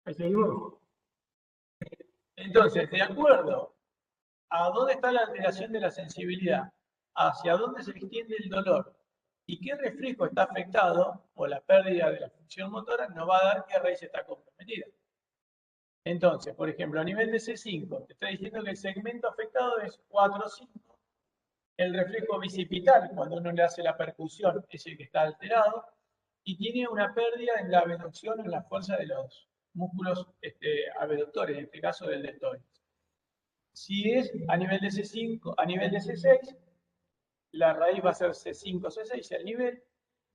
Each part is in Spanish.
Ahí seguimos. Entonces, de acuerdo a dónde está la alteración de la sensibilidad, hacia dónde se extiende el dolor y qué reflejo está afectado o la pérdida de la función motora, nos va a dar qué raíz está comprometida. Entonces, por ejemplo, a nivel de C5, te está diciendo que el segmento afectado es 4-5. El reflejo bicipital, cuando uno le hace la percusión, es el que está alterado y tiene una pérdida en la abducción, en la fuerza de los músculos abductores, en este caso del deltoides. Si es a nivel de C5, a nivel de C6, la raíz va a ser C5, C6 al nivel,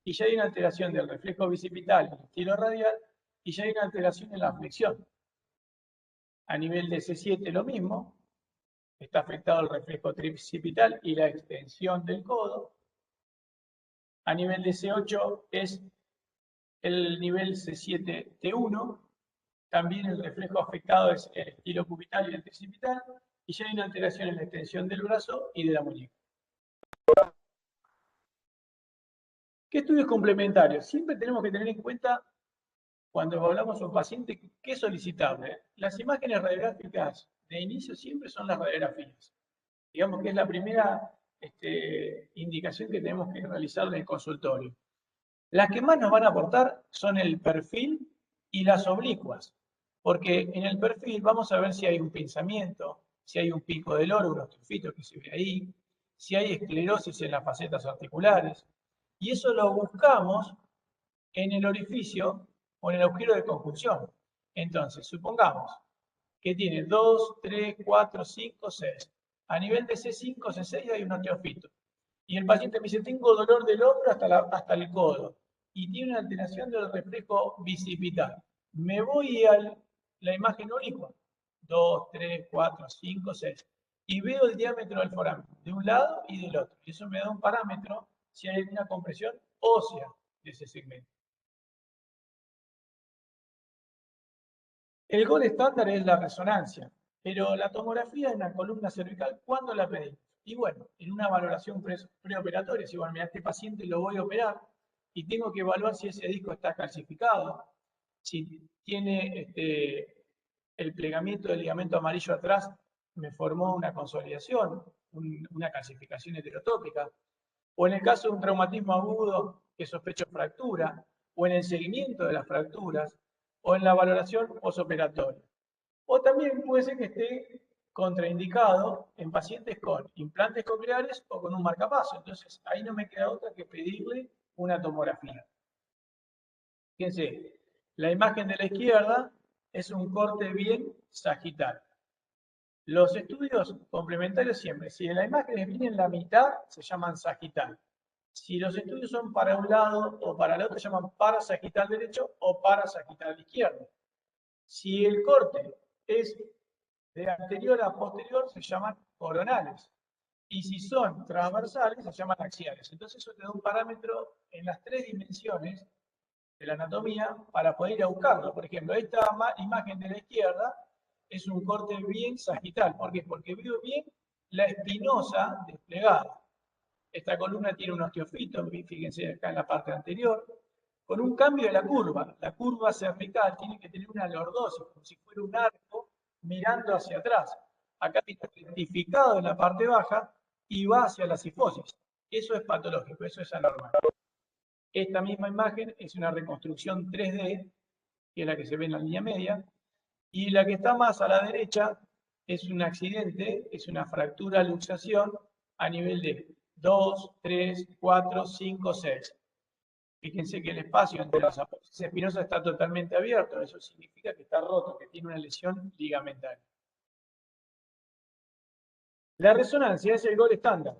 y ya hay una alteración del reflejo bicipital en el estilo radial, y ya hay una alteración en la flexión. A nivel de C7 lo mismo, está afectado el reflejo tricipital y la extensión del codo. A nivel de C8 es el nivel C7-T1, también el reflejo afectado es el estilo cubital y el tricipital, y ya hay una alteración en la extensión del brazo y de la muñeca. ¿Qué estudios complementarios? Siempre tenemos que tener en cuenta, cuando hablamos a un paciente, qué es solicitable. Las imágenes radiográficas de inicio siempre son las radiografías. Digamos que es la primera indicación que tenemos que realizar en el consultorio. Las que más nos van a aportar son el perfil y las oblicuas, porque en el perfil vamos a ver si hay un pinzamiento, si hay un pico del oro, un osteofito que se ve ahí, si hay esclerosis en las facetas articulares, y eso lo buscamos en el orificio o en el agujero de conjunción. Entonces, supongamos que tiene 2, 3, 4, 5, 6. A nivel de C5, C6 hay un osteofito. Y el paciente me dice, tengo dolor del hombro hasta el codo. Y tiene una alteración del reflejo bicipital. Me voy a la imagen oblicua. 2, 3, 4, 5, 6. Y veo el diámetro del foramen, de un lado y del otro. Y eso me da un parámetro si hay una compresión ósea de ese segmento. El gol estándar es la resonancia, pero la tomografía en la columna cervical, ¿cuándo la pedimos? Y bueno, en una valoración preoperatoria, si bueno, mira, este paciente lo voy a operar y tengo que evaluar si ese disco está calcificado, si tiene el plegamiento del ligamento amarillo atrás, me formó una consolidación, una calcificación heterotópica, o en el caso de un traumatismo agudo que sospecho fractura, o en el seguimiento de las fracturas, o en la valoración posoperatoria. O también puede ser que esté contraindicado en pacientes con implantes cocleares o con un marcapaso. Entonces, ahí no me queda otra que pedirle una tomografía. Fíjense, la imagen de la izquierda es un corte bien sagital. Los estudios complementarios siempre, si la imagen viene en la mitad, se llaman sagital. Si los estudios son para un lado o para el otro, se llaman parasagital derecho o parasagital izquierdo. Si el corte es de anterior a posterior, se llaman coronales. Y si son transversales, se llaman axiales. Entonces eso te da un parámetro en las 3 dimensiones de la anatomía para poder ir a buscarlo. Por ejemplo, esta imagen de la izquierda es un corte bien sagital. ¿Por qué? Porque veo bien la espinosa desplegada. Esta columna tiene un osteofito, fíjense acá en la parte anterior, con un cambio de la curva. La curva cervical tiene que tener una lordosis, como si fuera un arco mirando hacia atrás. Acá está rectificado en la parte baja y va hacia la cifosis. Eso es patológico, eso es anormal. Esta misma imagen es una reconstrucción 3D, que es la que se ve en la línea media, y la que está más a la derecha es un accidente, es una fractura luxación a nivel de 2, 3, 4, 5, 6. Fíjense que el espacio entre las apófisis espinosas está totalmente abierto, eso significa que está roto, que tiene una lesión ligamentaria. La resonancia es el gol estándar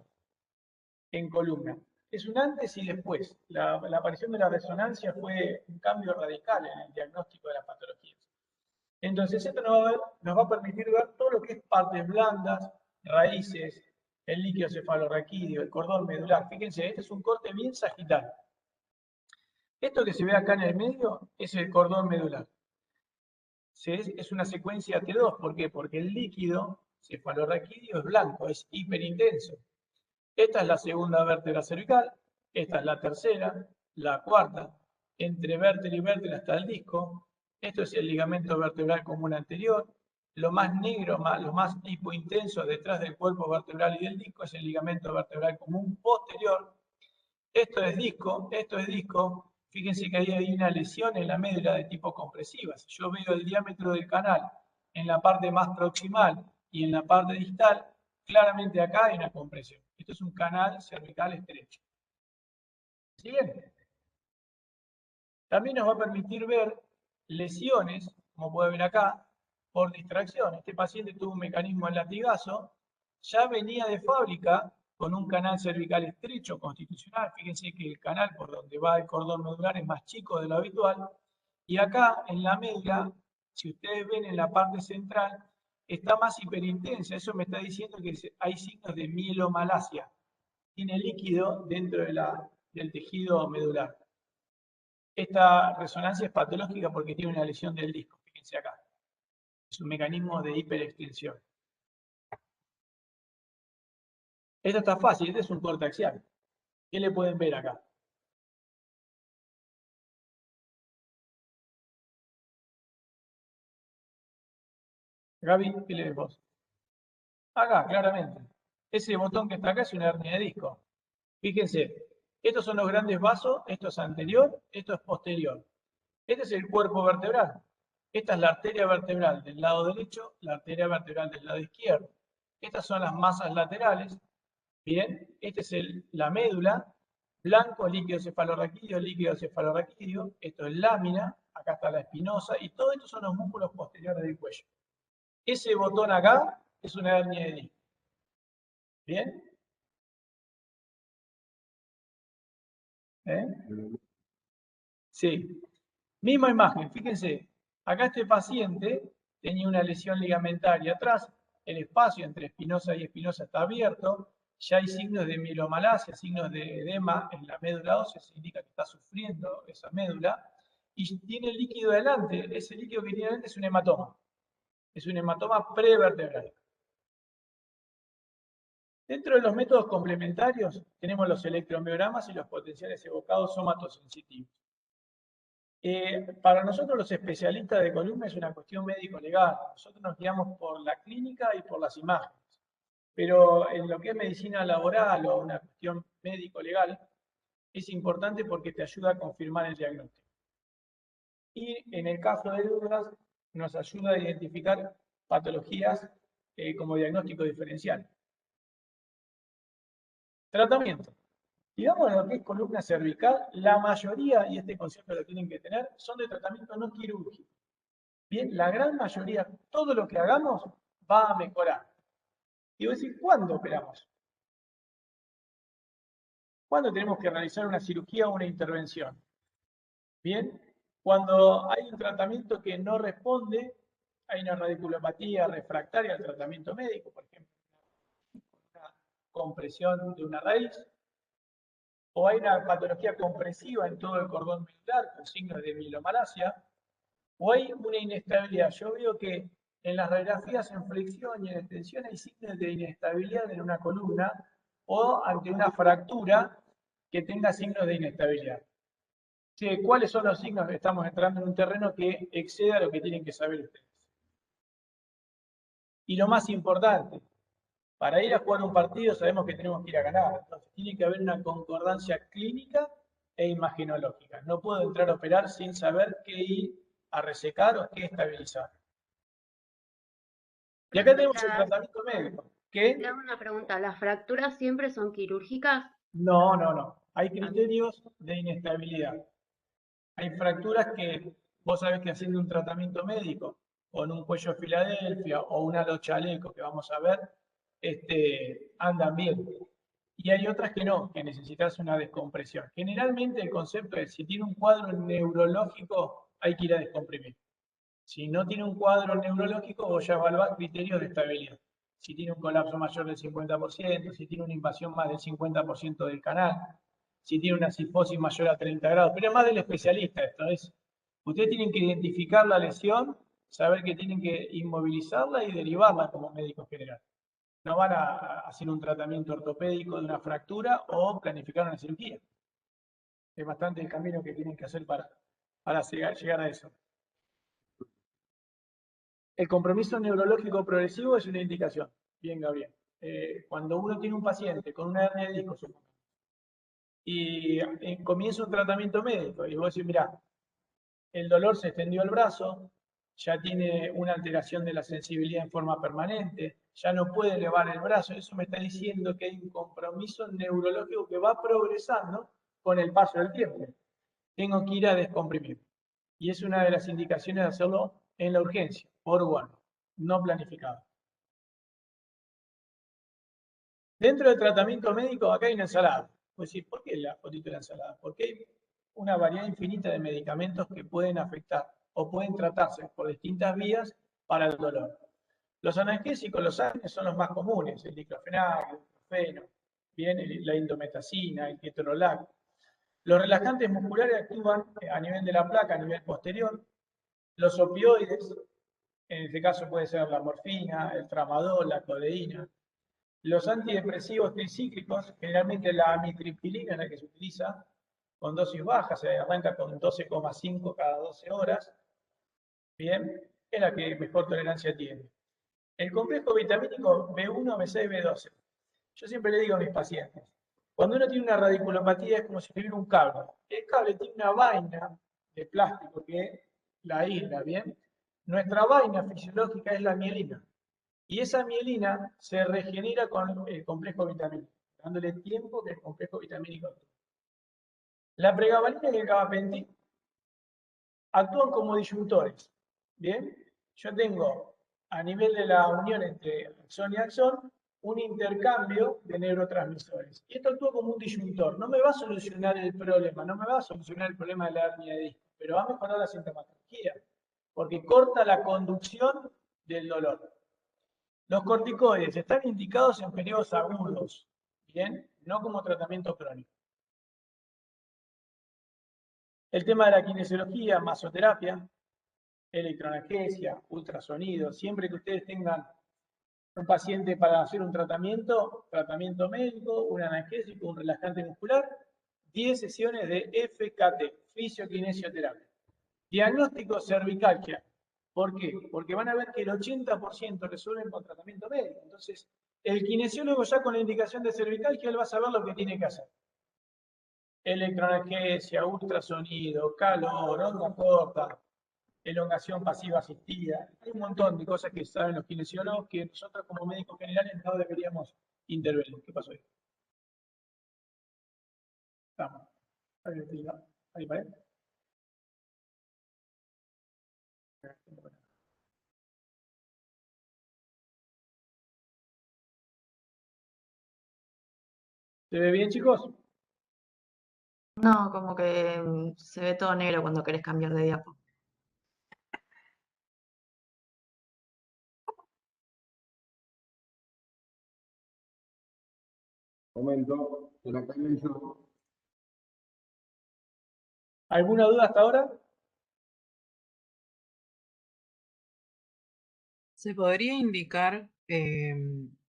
en columna. Es un antes y después. La aparición de la resonancia fue un cambio radical en el diagnóstico de las patologías. Entonces, esto nos va a permitir ver todo lo que es partes blandas, raíces, el líquido cefalorraquídeo, el cordón medular. Fíjense, este es un corte bien sagital. Esto que se ve acá en el medio es el cordón medular. Es una secuencia T2. ¿Por qué? Porque el líquido cefalorraquídeo es blanco, es hiperintenso. Esta es la segunda vértebra cervical, esta es la tercera, la cuarta, entre vértebra y vértebra está el disco, Esto es el ligamento vertebral común anterior. Lo más negro, lo más hipointenso detrás del cuerpo vertebral y del disco es el ligamento vertebral común posterior. Esto es disco, esto es disco. Fíjense que ahí hay una lesión en la médula de tipo compresiva. Si yo veo el diámetro del canal en la parte más proximal y en la parte distal, claramente acá hay una compresión. Esto es un canal cervical estrecho. Siguiente. También nos va a permitir ver lesiones, como puede ver acá, por distracción. Este paciente tuvo un mecanismo del latigazo, ya venía de fábrica con un canal cervical estrecho constitucional. Fíjense que el canal por donde va el cordón medular es más chico de lo habitual. Y acá en la médula, si ustedes ven en la parte central, está más hiperintensa. Eso me está diciendo que hay signos de mielomalacia. Tiene líquido dentro del tejido medular. Esta resonancia es patológica porque tiene una lesión del disco, fíjense acá. Es un mecanismo de hiperextensión. Esto está fácil, este es un corte axial. ¿Qué le pueden ver acá? Gaby, ¿qué le ves vos? Acá, claramente. Ese botón que está acá es una hernia de disco. Fíjense, estos son los grandes vasos, esto es anterior, esto es posterior. Este es el cuerpo vertebral. Esta es la arteria vertebral del lado derecho, la arteria vertebral del lado izquierdo. Estas son las masas laterales. Bien, esta es la médula, blanco, líquido cefalorraquídeo, esto es lámina, acá está la espinosa, y todo esto son los músculos posteriores del cuello. Ese botón acá es una hernia de disco. ¿Bien? ¿Eh? Sí. Misma imagen, fíjense, acá este paciente tenía una lesión ligamentaria atrás, el espacio entre espinosa y espinosa está abierto, ya hay signos de mielomalacia, signos de edema en la médula ósea, se indica que está sufriendo esa médula, y tiene líquido delante, ese líquido que tiene delante es un hematoma prevertebral. Dentro de los métodos complementarios tenemos los electromiogramas y los potenciales evocados somatosensitivos. Para nosotros los especialistas de columna es una cuestión médico-legal. Nosotros nos guiamos por la clínica y por las imágenes. Pero en lo que es medicina laboral o una cuestión médico-legal, es importante porque te ayuda a confirmar el diagnóstico. Y en el caso de dudas, nos ayuda a identificar patologías como diagnóstico diferencial. Tratamiento. Digamos lo que es columna cervical, la mayoría, y este concepto lo tienen que tener, son de tratamiento no quirúrgico. Bien, la gran mayoría, todo lo que hagamos va a mejorar. Y voy a decir, ¿cuándo operamos? ¿Cuándo tenemos que realizar una cirugía o una intervención? Bien, cuando hay un tratamiento que no responde, hay una radiculopatía refractaria al tratamiento médico, por ejemplo, una compresión de una raíz, o hay una patología compresiva en todo el cordón medular con signos de mielomalacia, o hay una inestabilidad. Yo veo que en las radiografías en flexión y en extensión hay signos de inestabilidad en una columna o ante una fractura que tenga signos de inestabilidad. Sí, ¿cuáles son los signos? Estamos entrando en un terreno que excede a lo que tienen que saber ustedes. Y lo más importante, para ir a jugar un partido sabemos que tenemos que ir a ganar. Entonces tiene que haber una concordancia clínica e imagenológica. No puedo entrar a operar sin saber qué ir a resecar o qué estabilizar. Y acá tenemos el tratamiento médico. ¿Qué? Te hago una pregunta, ¿las fracturas siempre son quirúrgicas? No, no, no. Hay criterios de inestabilidad. Hay fracturas que vos sabés que haciendo un tratamiento médico con un cuello Filadelfia o un halo chaleco que vamos a ver, andan bien. Y hay otras que no, que necesitas una descompresión. Generalmente el concepto es, si tiene un cuadro neurológico, hay que ir a descomprimir. Si no tiene un cuadro neurológico, vos ya evaluás criterios de estabilidad. Si tiene un colapso mayor del 50%, si tiene una invasión más del 50% del canal, si tiene una cifosis mayor a 30 grados. Pero es más del especialista esto. Ustedes tienen que identificar la lesión, saber que tienen que inmovilizarla y derivarla como médico general. No van a hacer un tratamiento ortopédico de una fractura o planificar una cirugía. Es bastante el camino que tienen que hacer para llegar a eso. El compromiso neurológico progresivo es una indicación. Bien, Gabriel. Cuando uno tiene un paciente con una hernia de disco, y comienza un tratamiento médico, y vos decís, mira, el dolor se extendió al brazo, ya tiene una alteración de la sensibilidad en forma permanente, ya no puede elevar el brazo, eso me está diciendo que hay un compromiso neurológico que va progresando con el paso del tiempo. Tengo que ir a descomprimir. Y es una de las indicaciones de hacerlo en la urgencia, por one, no planificado. Dentro del tratamiento médico, acá hay una ensalada. Pues sí, ¿por qué la fotito de la ensalada? Porque hay una variedad infinita de medicamentos que pueden afectar o pueden tratarse por distintas vías para el dolor. Los analgésicos, los ANES, son los más comunes, el diclofenac, el ibuprofeno, bien, la indometacina, el ketorolac. Los relajantes musculares actúan a nivel de la placa, a nivel posterior. Los opioides, en este caso puede ser la morfina, el tramadol, la codeína. Los antidepresivos tricíclicos, generalmente la amitriptilina, la que se utiliza con dosis bajas, se arranca con 12,5 cada 12 horas, bien, es la que mejor tolerancia tiene. El complejo vitamínico B1, B6, B12. Yo siempre le digo a mis pacientes, cuando uno tiene una radiculopatía es como si tuviera un cable. El cable tiene una vaina de plástico que la aísla, ¿bien? Nuestra vaina fisiológica es la mielina. Y esa mielina se regenera con el complejo vitamínico, dándole tiempo que el complejo vitamínico actúe. La pregabalina y el gabapentin actúan como disyuntores. ¿Bien? Yo tengo a nivel de la unión entre axón y axón un intercambio de neurotransmisores. Y esto actúa como un disyuntor. No me va a solucionar el problema, no me va a solucionar el problema de la hernia de disco, pero va a mejorar la sintomatología, porque corta la conducción del dolor. Los corticoides están indicados en periodos agudos, ¿bien? No como tratamiento crónico. El tema de la kinesiología, masoterapia, electroanestesia, ultrasonido, siempre que ustedes tengan un paciente para hacer un tratamiento médico, un analgésico, un relajante muscular, 10 sesiones de FKT, fisiokinesioterapia. Diagnóstico cervicalgia. ¿Por qué? Porque van a ver que el 80% resuelven con tratamiento médico. Entonces, el kinesiólogo ya con la indicación de cervicalgia, él va a saber lo que tiene que hacer. Electroanestesia, ultrasonido, calor, onda corta, elongación pasiva asistida. Hay un montón de cosas que saben los kinesiólogos que nosotros como médicos generales no deberíamos intervenir. ¿Qué pasó ahí? Estamos. Ahí paré. ¿Se ve bien, chicos? No, como que se ve todo negro cuando querés cambiar de diapo. Momento, que la comienzo. ¿Alguna duda hasta ahora? ¿Se podría indicar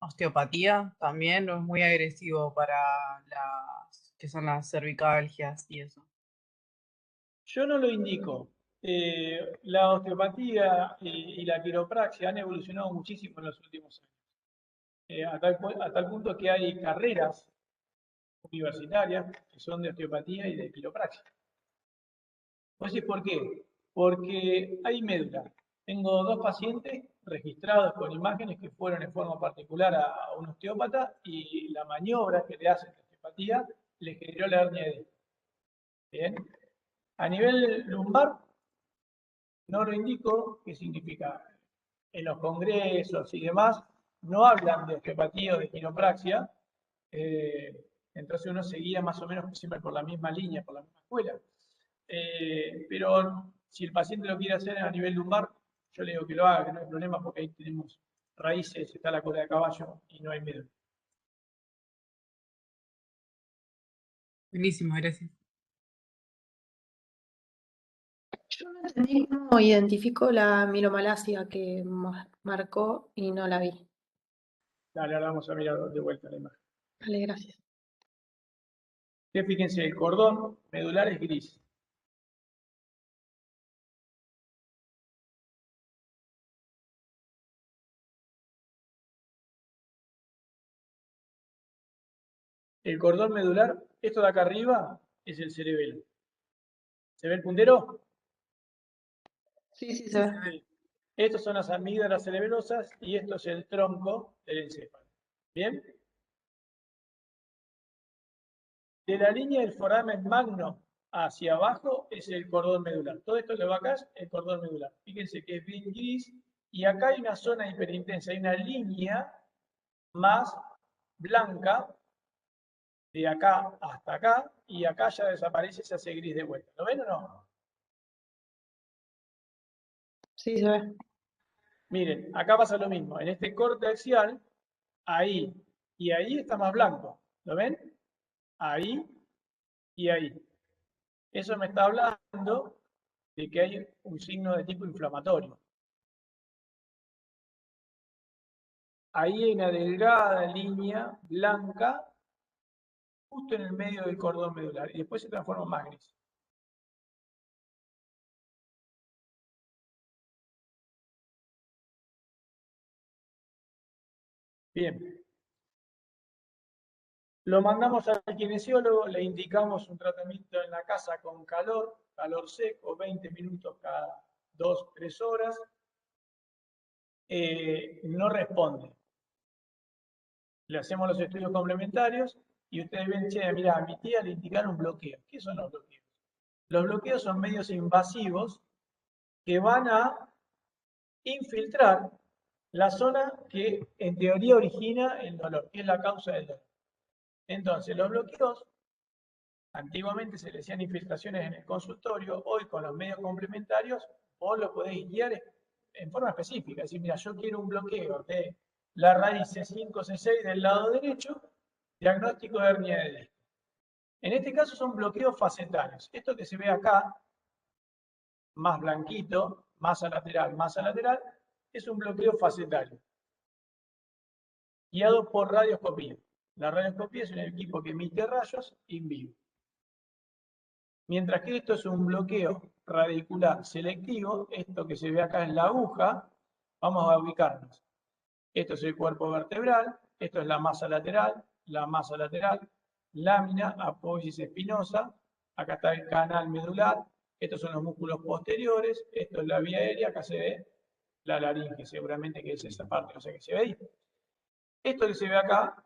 osteopatía también o es muy agresivo para las que son las cervicalgias y eso? Yo no lo indico. La osteopatía y la quiropraxia han evolucionado muchísimo en los últimos años. A tal punto que hay carreras universitarias que son de osteopatía y de quiropraxia. Entonces, ¿por qué? Porque hay médula. Tengo dos pacientes registrados con imágenes que fueron en forma particular a un osteópata y la maniobra que le hacen de osteopatía le generó la hernia de disco. Bien. A nivel lumbar, no lo indico, ¿qué significa? En los congresos y demás, no hablan de osteopatía o de quiropraxia, entonces uno seguía más o menos siempre por la misma línea, por la misma escuela. Pero si el paciente lo quiere hacer a nivel lumbar, yo le digo que lo haga, que no hay problema, porque ahí tenemos raíces, está la cola de caballo y no hay miedo. Buenísimo, gracias. Yo no entendí cómo identifico la miromalacia que marcó y no la vi. Dale, ahora vamos a mirar de vuelta la imagen. Vale, gracias. Fíjense, el cordón medular es gris. el cordón medular, esto de acá arriba es el cerebelo. ¿Se ve el puntero? Sí, sí, se ve. Estos son las amígdalas cerebelosas y esto es el tronco del encéfalo. ¿Bien? De la línea del foramen magno hacia abajo es el cordón medular. Todo esto que va acá es el cordón medular. Fíjense que es bien gris y acá hay una zona hiperintensa, hay una línea más blanca de acá hasta acá y acá ya desaparece, se hace gris de vuelta. ¿Lo ven o no? Sí, se ve. Miren, acá pasa lo mismo. En este corte axial, ahí y ahí está más blanco. ¿Lo ven? Ahí y ahí. Eso me está hablando de que hay un signo de tipo inflamatorio. Ahí hay una delgada línea blanca justo en el medio del cordón medular y después se transforma en más gris. Bien. Lo mandamos al kinesiólogo, le indicamos un tratamiento en la casa con calor seco, 20 minutos cada 2-3 horas. No responde. Le hacemos los estudios complementarios y ustedes ven, che, mira, a mi tía le indicaron bloqueo. ¿Qué son los bloqueos? Los bloqueos son medios invasivos que van a infiltrar la zona que en teoría origina el dolor, que es la causa del dolor. Entonces, los bloqueos, antiguamente se le decían infiltraciones en el consultorio, hoy con los medios complementarios, vos lo podés guiar en forma específica. Es decir, mira, yo quiero un bloqueo de la raíz C5, C6 del lado derecho, diagnóstico de hernia de disco. En este caso son bloqueos facetarios. Esto que se ve acá, más blanquito, masa lateral, es un bloqueo facetario, guiado por radioscopía. La radioscopía es un equipo que emite rayos in vivo. Mientras que esto es un bloqueo radicular selectivo, esto que se ve acá en la aguja, vamos a ubicarnos. Esto es el cuerpo vertebral, esto es la masa lateral, lámina, apófisis espinosa, acá está el canal medular, estos son los músculos posteriores, esto es la vía aérea, acá se ve la laringe, seguramente que es esa parte, no sé qué se ve ahí. Esto que se ve acá,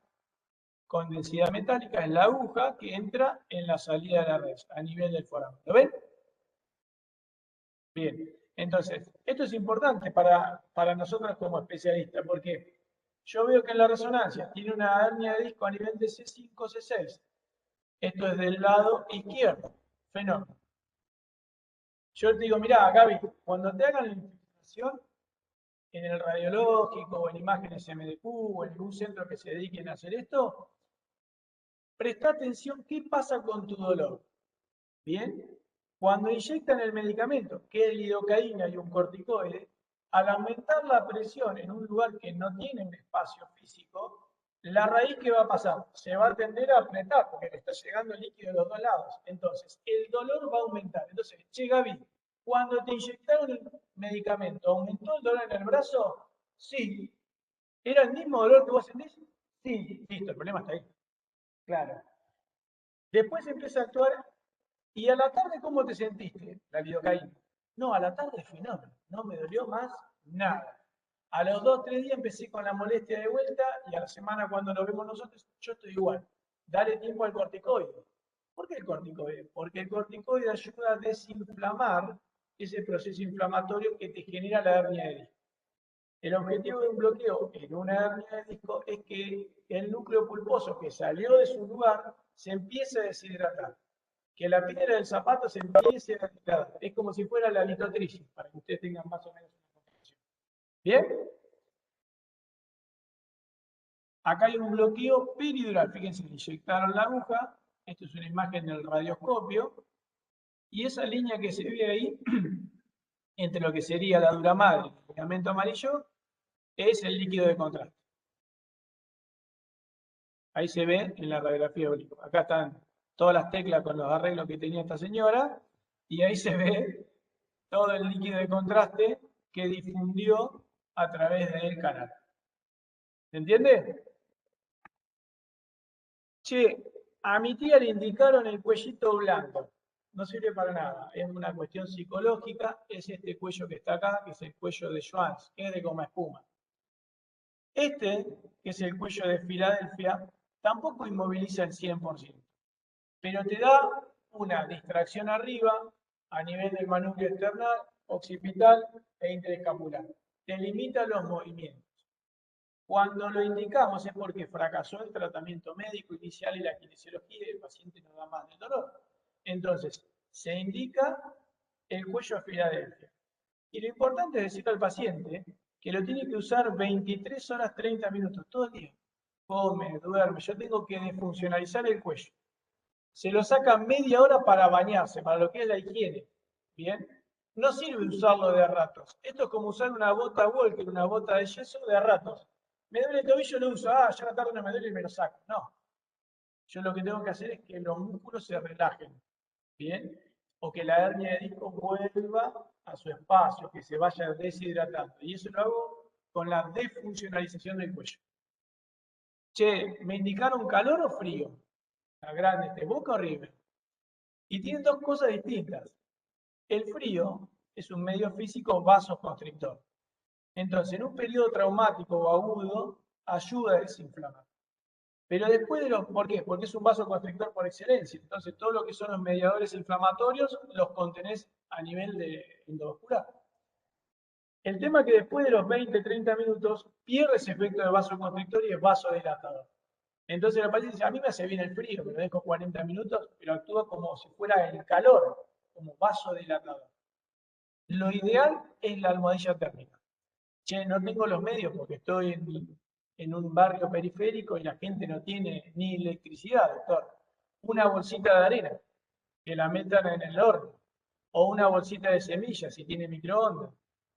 con densidad metálica, es la aguja que entra en la salida de la red, a nivel del foramen. ¿Lo ven? Bien, entonces, esto es importante para nosotros como especialistas, porque yo veo que en la resonancia tiene una hernia de disco a nivel de C5, C6. Esto es del lado izquierdo, fenómeno. Yo te digo, mirá, Gaby, cuando te hagan la infiltración en el radiológico o en imágenes MDQ o en algún centro que se dediquen a hacer esto, presta atención qué pasa con tu dolor. ¿Bien? Cuando inyectan el medicamento, que es lidocaína y un corticoide, al aumentar la presión en un lugar que no tiene un espacio físico, la raíz que va a pasar se va a tender a apretar porque le está llegando el líquido de los dos lados. Entonces, el dolor va a aumentar. Entonces, che, Gaby, cuando te inyectaron el medicamento, ¿aumentó el dolor en el brazo? Sí. ¿Era el mismo dolor que vos sentís? Sí. Listo, el problema está ahí. Claro. Después empieza a actuar. ¿Y a la tarde cómo te sentiste? La lidocaína. No, a la tarde fenómeno. No me dolió más nada. A los 2-3 días empecé con la molestia de vuelta y a la semana cuando nos vemos nosotros, yo estoy igual. Dale tiempo al corticoide. ¿Por qué el corticoide? Porque el corticoide ayuda a desinflamar ese proceso inflamatorio que te genera la hernia de disco. El objetivo de un bloqueo en una hernia de disco es que el núcleo pulposo que salió de su lugar se empiece a deshidratar. Que la piedra del zapato se empiece a deshidratar. Es como si fuera la litotrisis, para que ustedes tengan más o menos una comprensión. ¿Bien? Acá hay un bloqueo peridural. Fíjense, inyectaron la aguja. Esto es una imagen del radioscopio. Y esa línea que se ve ahí, entre lo que sería la dura madre y el ligamento amarillo, es el líquido de contraste. Ahí se ve en la radiografía obliqua. Acá están todas las teclas con los arreglos que tenía esta señora. Y ahí se ve todo el líquido de contraste que difundió a través del canal. ¿Se entiende? Che, A mi tía le indicaron el cuellito blando. No sirve para nada. Es una cuestión psicológica. Es este cuello que está acá, que es el cuello de Schwanz, que es de goma espuma. Este, que es el cuello de Filadelfia, tampoco inmoviliza el 100%, pero te da una distracción arriba a nivel del manubrio external, occipital e interescapular. Te limita los movimientos. Cuando lo indicamos es porque fracasó el tratamiento médico inicial y la kinesiología y el paciente no da más del dolor. Entonces, se indica el cuello de Filadelfia. Y lo importante es decirle al paciente que lo tiene que usar 23 horas 30 minutos todo el día. Come, duerme. Yo tengo que desfuncionalizar el cuello. Se lo saca media hora para bañarse, para lo que es la higiene. ¿Bien? No sirve usarlo de a ratos. Esto es como usar una bota Walker, una bota de yeso de a ratos. Me duele el tobillo, lo uso. Ah, ya la tarde no me duele y me lo saco. No. Yo lo que tengo que hacer es que los músculos se relajen. ¿Bien? O que la hernia de disco vuelva a su espacio, que se vaya deshidratando. Y eso lo hago con la desfuncionalización del cuello. Che, ¿me indicaron calor o frío? La grande, Boca o River. Y tienen dos cosas distintas. El frío es un medio físico vasoconstrictor. Entonces, en un periodo traumático o agudo, ayuda a desinflamar. Pero después de los, ¿por qué? Porque es un vasoconstrictor por excelencia. Entonces, todo lo que son los mediadores inflamatorios los contenés a nivel de endovascular. El tema es que después de los 20-30 minutos pierde ese efecto de vasoconstrictor y es vasodilatador. Entonces el paciente dice, a mí me hace bien el frío, me lo dejo 40 minutos, pero actúa como si fuera el calor, como vasodilatador. Lo ideal es la almohadilla térmica. Che, no tengo los medios porque estoy en un barrio periférico y la gente no tiene ni electricidad, doctor. Una bolsita de arena, que la metan en el horno. O una bolsita de semillas, si tiene microondas.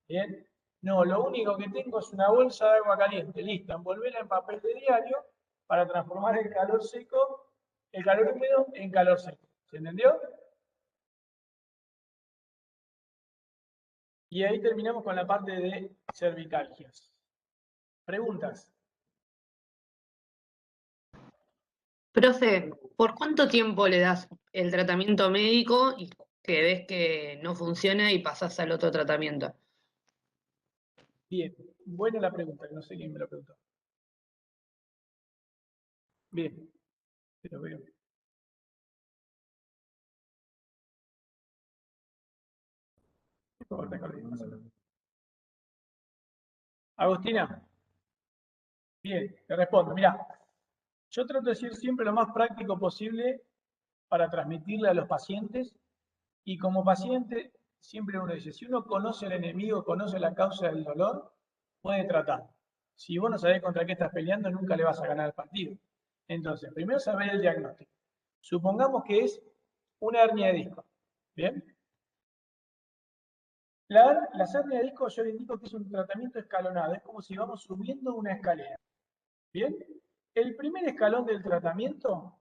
¿Bien? No, lo único que tengo es una bolsa de agua caliente, listo, envolverla en papel de diario para transformar el calor seco, el calor húmedo en calor seco. ¿Se entendió? Y ahí terminamos con la parte de cervicalgias. ¿Preguntas? Profe, ¿por cuánto tiempo le das el tratamiento médico y que ves que no funciona y pasás al otro tratamiento? Bien, buena la pregunta, que no sé quién me la preguntó. Bien, pero veo. Agustina. Bien, te respondo. Mirá, yo trato de decir siempre lo más práctico posible para transmitirle a los pacientes y como paciente siempre uno dice, si uno conoce el enemigo, conoce la causa del dolor, puede tratar. Si vos no sabés contra qué estás peleando, nunca le vas a ganar el partido. Entonces, primero saber el diagnóstico. Supongamos que es una hernia de disco. ¿Bien? Las hernias de disco yo le indico que es un tratamiento escalonado. Es como si vamos subiendo una escalera. ¿Bien? El primer escalón del tratamiento,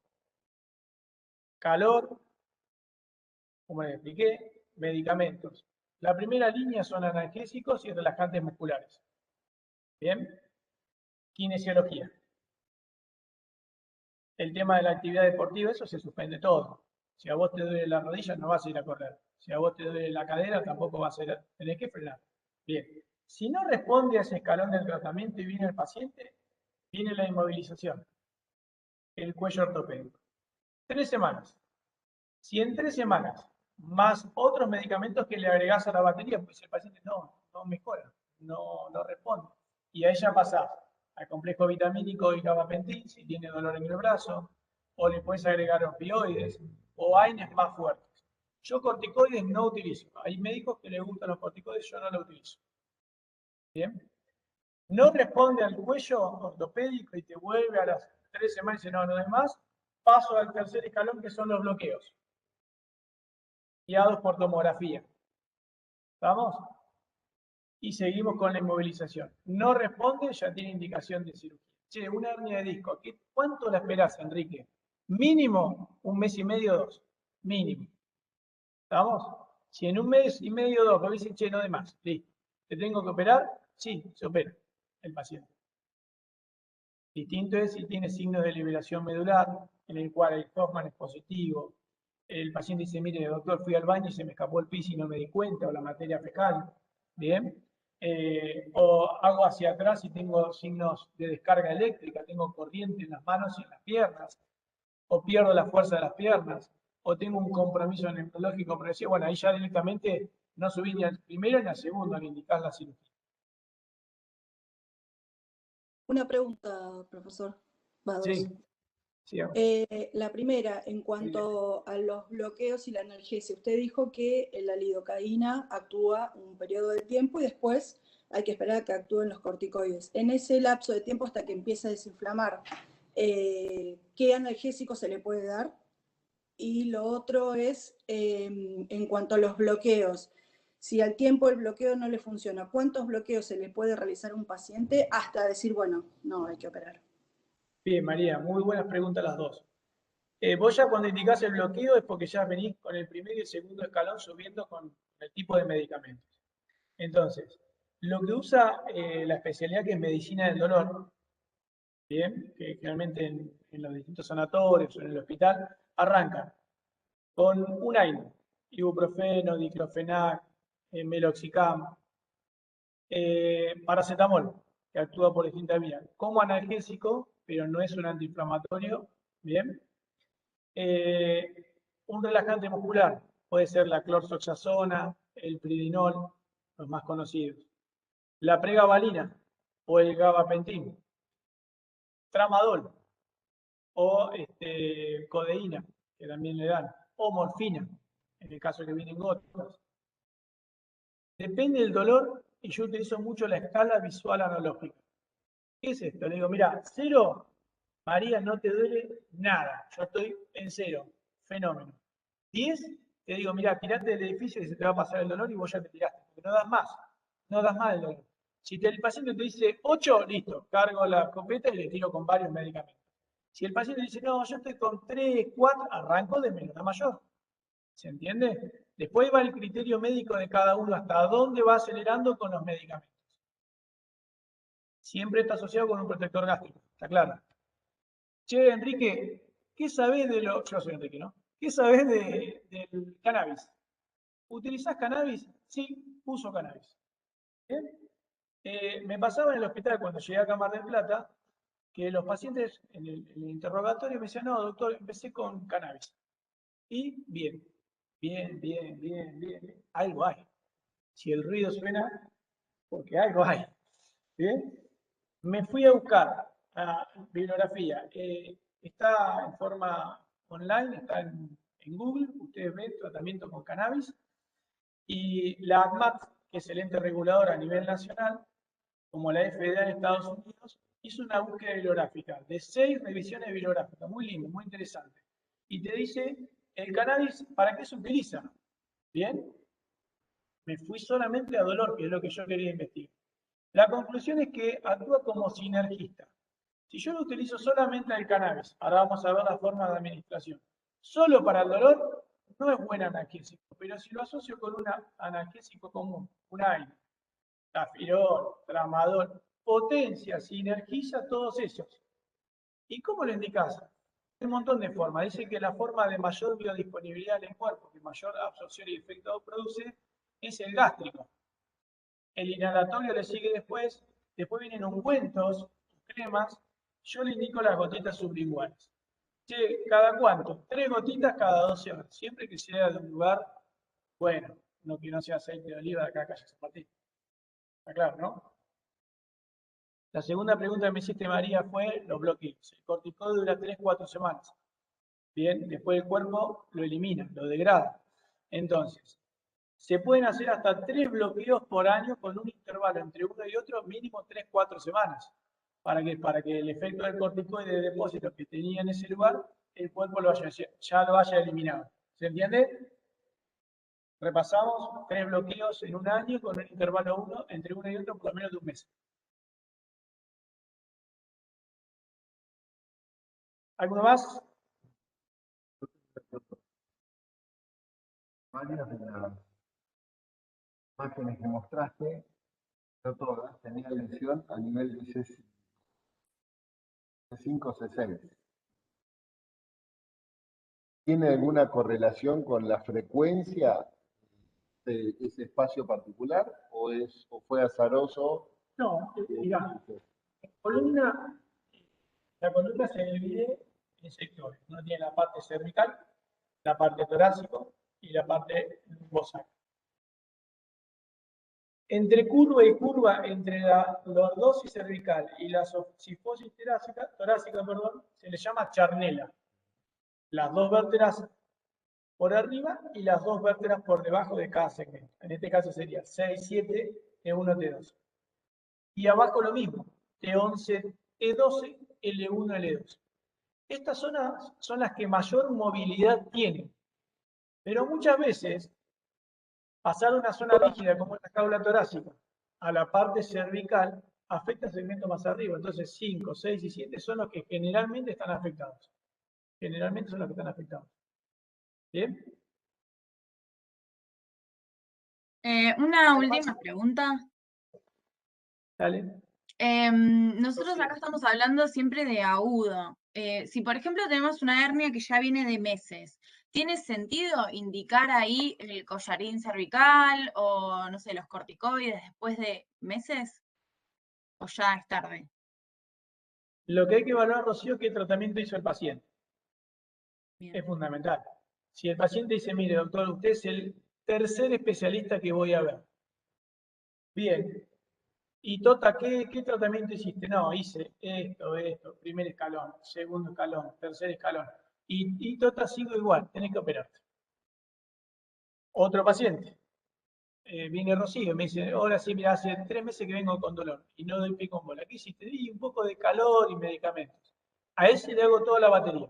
calor, como les expliqué, medicamentos. La primera línea son analgésicos y relajantes musculares. Bien. Kinesiología. El tema de la actividad deportiva, eso se suspende todo. Si a vos te duele la rodilla, no vas a ir a correr. Si a vos te duele la cadera, tampoco vas a ir a... Tenés que frenar. Bien. Si no responde a ese escalón del tratamiento y viene el paciente, viene la inmovilización. El cuello ortopédico. 3 semanas. Si en 3 semanas, más otros medicamentos que le agregás a la batería, pues el paciente no mejora, no responde. Y ahí ya pasás al complejo vitamínico y gabapentin, si tiene dolor en el brazo, o le puedes agregar opioides, o AINES más fuertes. Yo corticoides no utilizo. Hay médicos que les gustan los corticoides, yo no los utilizo. ¿Bien? No responde al cuello ortopédico y te vuelve a las 3 semanas y dice, no hay más, paso al tercer escalón que son los bloqueos. Guiados por tomografía. ¿Estamos? Y seguimos con la inmovilización. No responde, ya tiene indicación de cirugía. Che, una hernia de disco. ¿Cuánto la esperás, Enrique? Mínimo 1 mes y medio, 2. Mínimo. ¿Estamos? Si en 1 mes y medio, 2, porque dicen, che, no de más. Listo. ¿Te tengo que operar? Sí, se opera el paciente. Distinto es si tiene signos de liberación medular, en el cual el Hoffman es positivo, el paciente dice, mire, doctor, fui al baño y se me escapó el pis y no me di cuenta, o la materia fecal, ¿bien? O hago hacia atrás y tengo signos de descarga eléctrica, tengo corriente en las manos y en las piernas, o pierdo la fuerza de las piernas, o tengo un compromiso neurológico progresivo. Bueno, ahí ya directamente no subí ni al primero ni al segundo al indicar la cirugía. Una pregunta, profesor. Va, dos. Sí, sí. La primera, en cuanto a los bloqueos y la analgesia, usted dijo que la lidocaína actúa un periodo de tiempo y después hay que esperar a que actúen los corticoides. En ese lapso de tiempo hasta que empieza a desinflamar, ¿qué analgésico se le puede dar? Y lo otro es, en cuanto a los bloqueos, si al tiempo el bloqueo no le funciona, ¿cuántos bloqueos se le puede realizar a un paciente hasta decir, bueno, no, hay que operar? Bien, María, muy buenas preguntas las dos. Vos ya cuando indicás el bloqueo es porque ya venís con el primer y el segundo escalón subiendo con el tipo de medicamentos. Entonces, lo que usa la especialidad que es medicina del dolor, bien, que generalmente en los distintos sanatorios o en el hospital arrancan con un AINE, ibuprofeno, diclofenac, meloxicam, paracetamol, que actúa por distintas vías, como analgésico, pero no es un antiinflamatorio, bien. Un relajante muscular puede ser la clorzoxazona, el pridinol, los más conocidos. La pregabalina o el gabapentin. Tramadol o codeína, que también le dan. O morfina, en el caso que vienen gotas. Depende del dolor y yo utilizo mucho la escala visual analógica. ¿Qué es esto? Le digo, mira, 0, María, no te duele nada. Yo estoy en 0. Fenómeno. 10, te digo, mira, tirate del edificio y se te va a pasar el dolor y vos ya te tiraste. Porque no das más. No das más el dolor. Si el paciente te dice 8, listo, cargo la escopeta y le tiro con varios medicamentos. Si el paciente dice, no, yo estoy con 3, 4, arranco de menor a mayor. ¿Se entiende? Después va el criterio médico de cada uno hasta dónde va acelerando con los medicamentos. Siempre está asociado con un protector gástrico, ¿está claro? Che, Enrique, ¿qué sabés de lo...? Yo soy Enrique, ¿no? ¿Qué sabés del cannabis? ¿Utilizás cannabis? Sí, uso cannabis. ¿Bien? Me pasaba en el hospital cuando llegué a Mar del Plata que los pacientes en el interrogatorio me decían, no, doctor, empecé con cannabis. Y bien, bien. Algo hay. Si el ruido suena, porque algo hay. ¿Bien? Me fui a buscar la bibliografía. Está en forma online, está en Google. Ustedes ven tratamiento con cannabis. Y la ADMAT, que es el ente regulador a nivel nacional, como la FDA en Estados Unidos, hizo una búsqueda bibliográfica de 6 revisiones bibliográficas. Muy lindo, muy interesante. Y te dice, el cannabis, ¿para qué se utiliza? ¿Bien? Me fui solamente a dolor, que es lo que yo quería investigar. La conclusión es que actúa como sinergista. Si yo lo utilizo solamente el cannabis, ahora vamos a ver la forma de administración, solo para el dolor, no es buen analgésico, pero si lo asocio con un analgésico común, un AINE, tafirol, tramadol, potencia, sinergiza todos esos. ¿Y cómo lo indicas? Hay un montón de formas. Dice que la forma de mayor biodisponibilidad en el cuerpo, que mayor absorción y efecto produce, es el gástrico. El inhalatorio le sigue después vienen ungüentos, cremas, yo le indico las gotitas sublinguales. Che, ¿cada cuánto? 3 gotitas cada 12 horas, siempre que sea de un lugar bueno, no que no sea aceite de oliva de acá, calle San Martín. Está claro, ¿no? La segunda pregunta que me hiciste, María, fue los bloqueos. El corticoide dura 3-4 semanas. Bien, después el cuerpo lo elimina, lo degrada. Entonces, se pueden hacer hasta 3 bloqueos por año con un intervalo entre uno y otro mínimo 3-4 semanas. ¿Para qué? Para que el efecto del corticoide de depósito que tenía en ese lugar, el cuerpo ya lo haya eliminado. ¿Se entiende? Repasamos 3 bloqueos en un año con un intervalo entre uno y otro por lo menos de un mes. ¿Alguno más? Varias de las imágenes que mostraste, no todas, tenían lesión a nivel de C5, C6. ¿Tiene alguna correlación con la frecuencia de ese espacio particular o fue azaroso? No, mirá, la columna se divide en sectores. Uno tiene la parte cervical, la parte torácica y la parte lumbosal. Entre curva y curva, entre la lordosis cervical y la sifosis torácica, se le llama charnela. Las dos vértebras por arriba y las dos vértebras por debajo de cada segmento. En este caso sería 6, 7, T1, T2. Y abajo lo mismo, T11, T12, L1, L2. Estas zonas son las que mayor movilidad tienen. Pero muchas veces, pasar de una zona rígida como la jaula torácica a la parte cervical afecta segmentos más arriba. Entonces 5, 6 y 7 son los que generalmente están afectados. Generalmente son los que están afectados. ¿Bien? Una última pregunta. Dale. Nosotros acá estamos hablando siempre de agudo. Si por ejemplo tenemos una hernia que ya viene de meses, ¿tiene sentido indicar ahí el collarín cervical o, no sé, los corticoides después de meses? ¿O ya es tarde? Lo que hay que evaluar, Rocío, es qué tratamiento hizo el paciente. Bien. Es fundamental. Si el paciente dice, mire, doctor, usted es el tercer especialista que voy a ver. Bien. Y Tota, ¿qué tratamiento hiciste? No, hice esto, primer escalón, segundo escalón, tercer escalón. Y Tota, sigo igual, tenés que operarte. Otro paciente. Viene Rocío y me dice, ahora sí, mira, hace 3 meses que vengo con dolor y no doy pie con bola. ¿Qué hiciste? Di un poco de calor y medicamentos. A ese le hago toda la batería.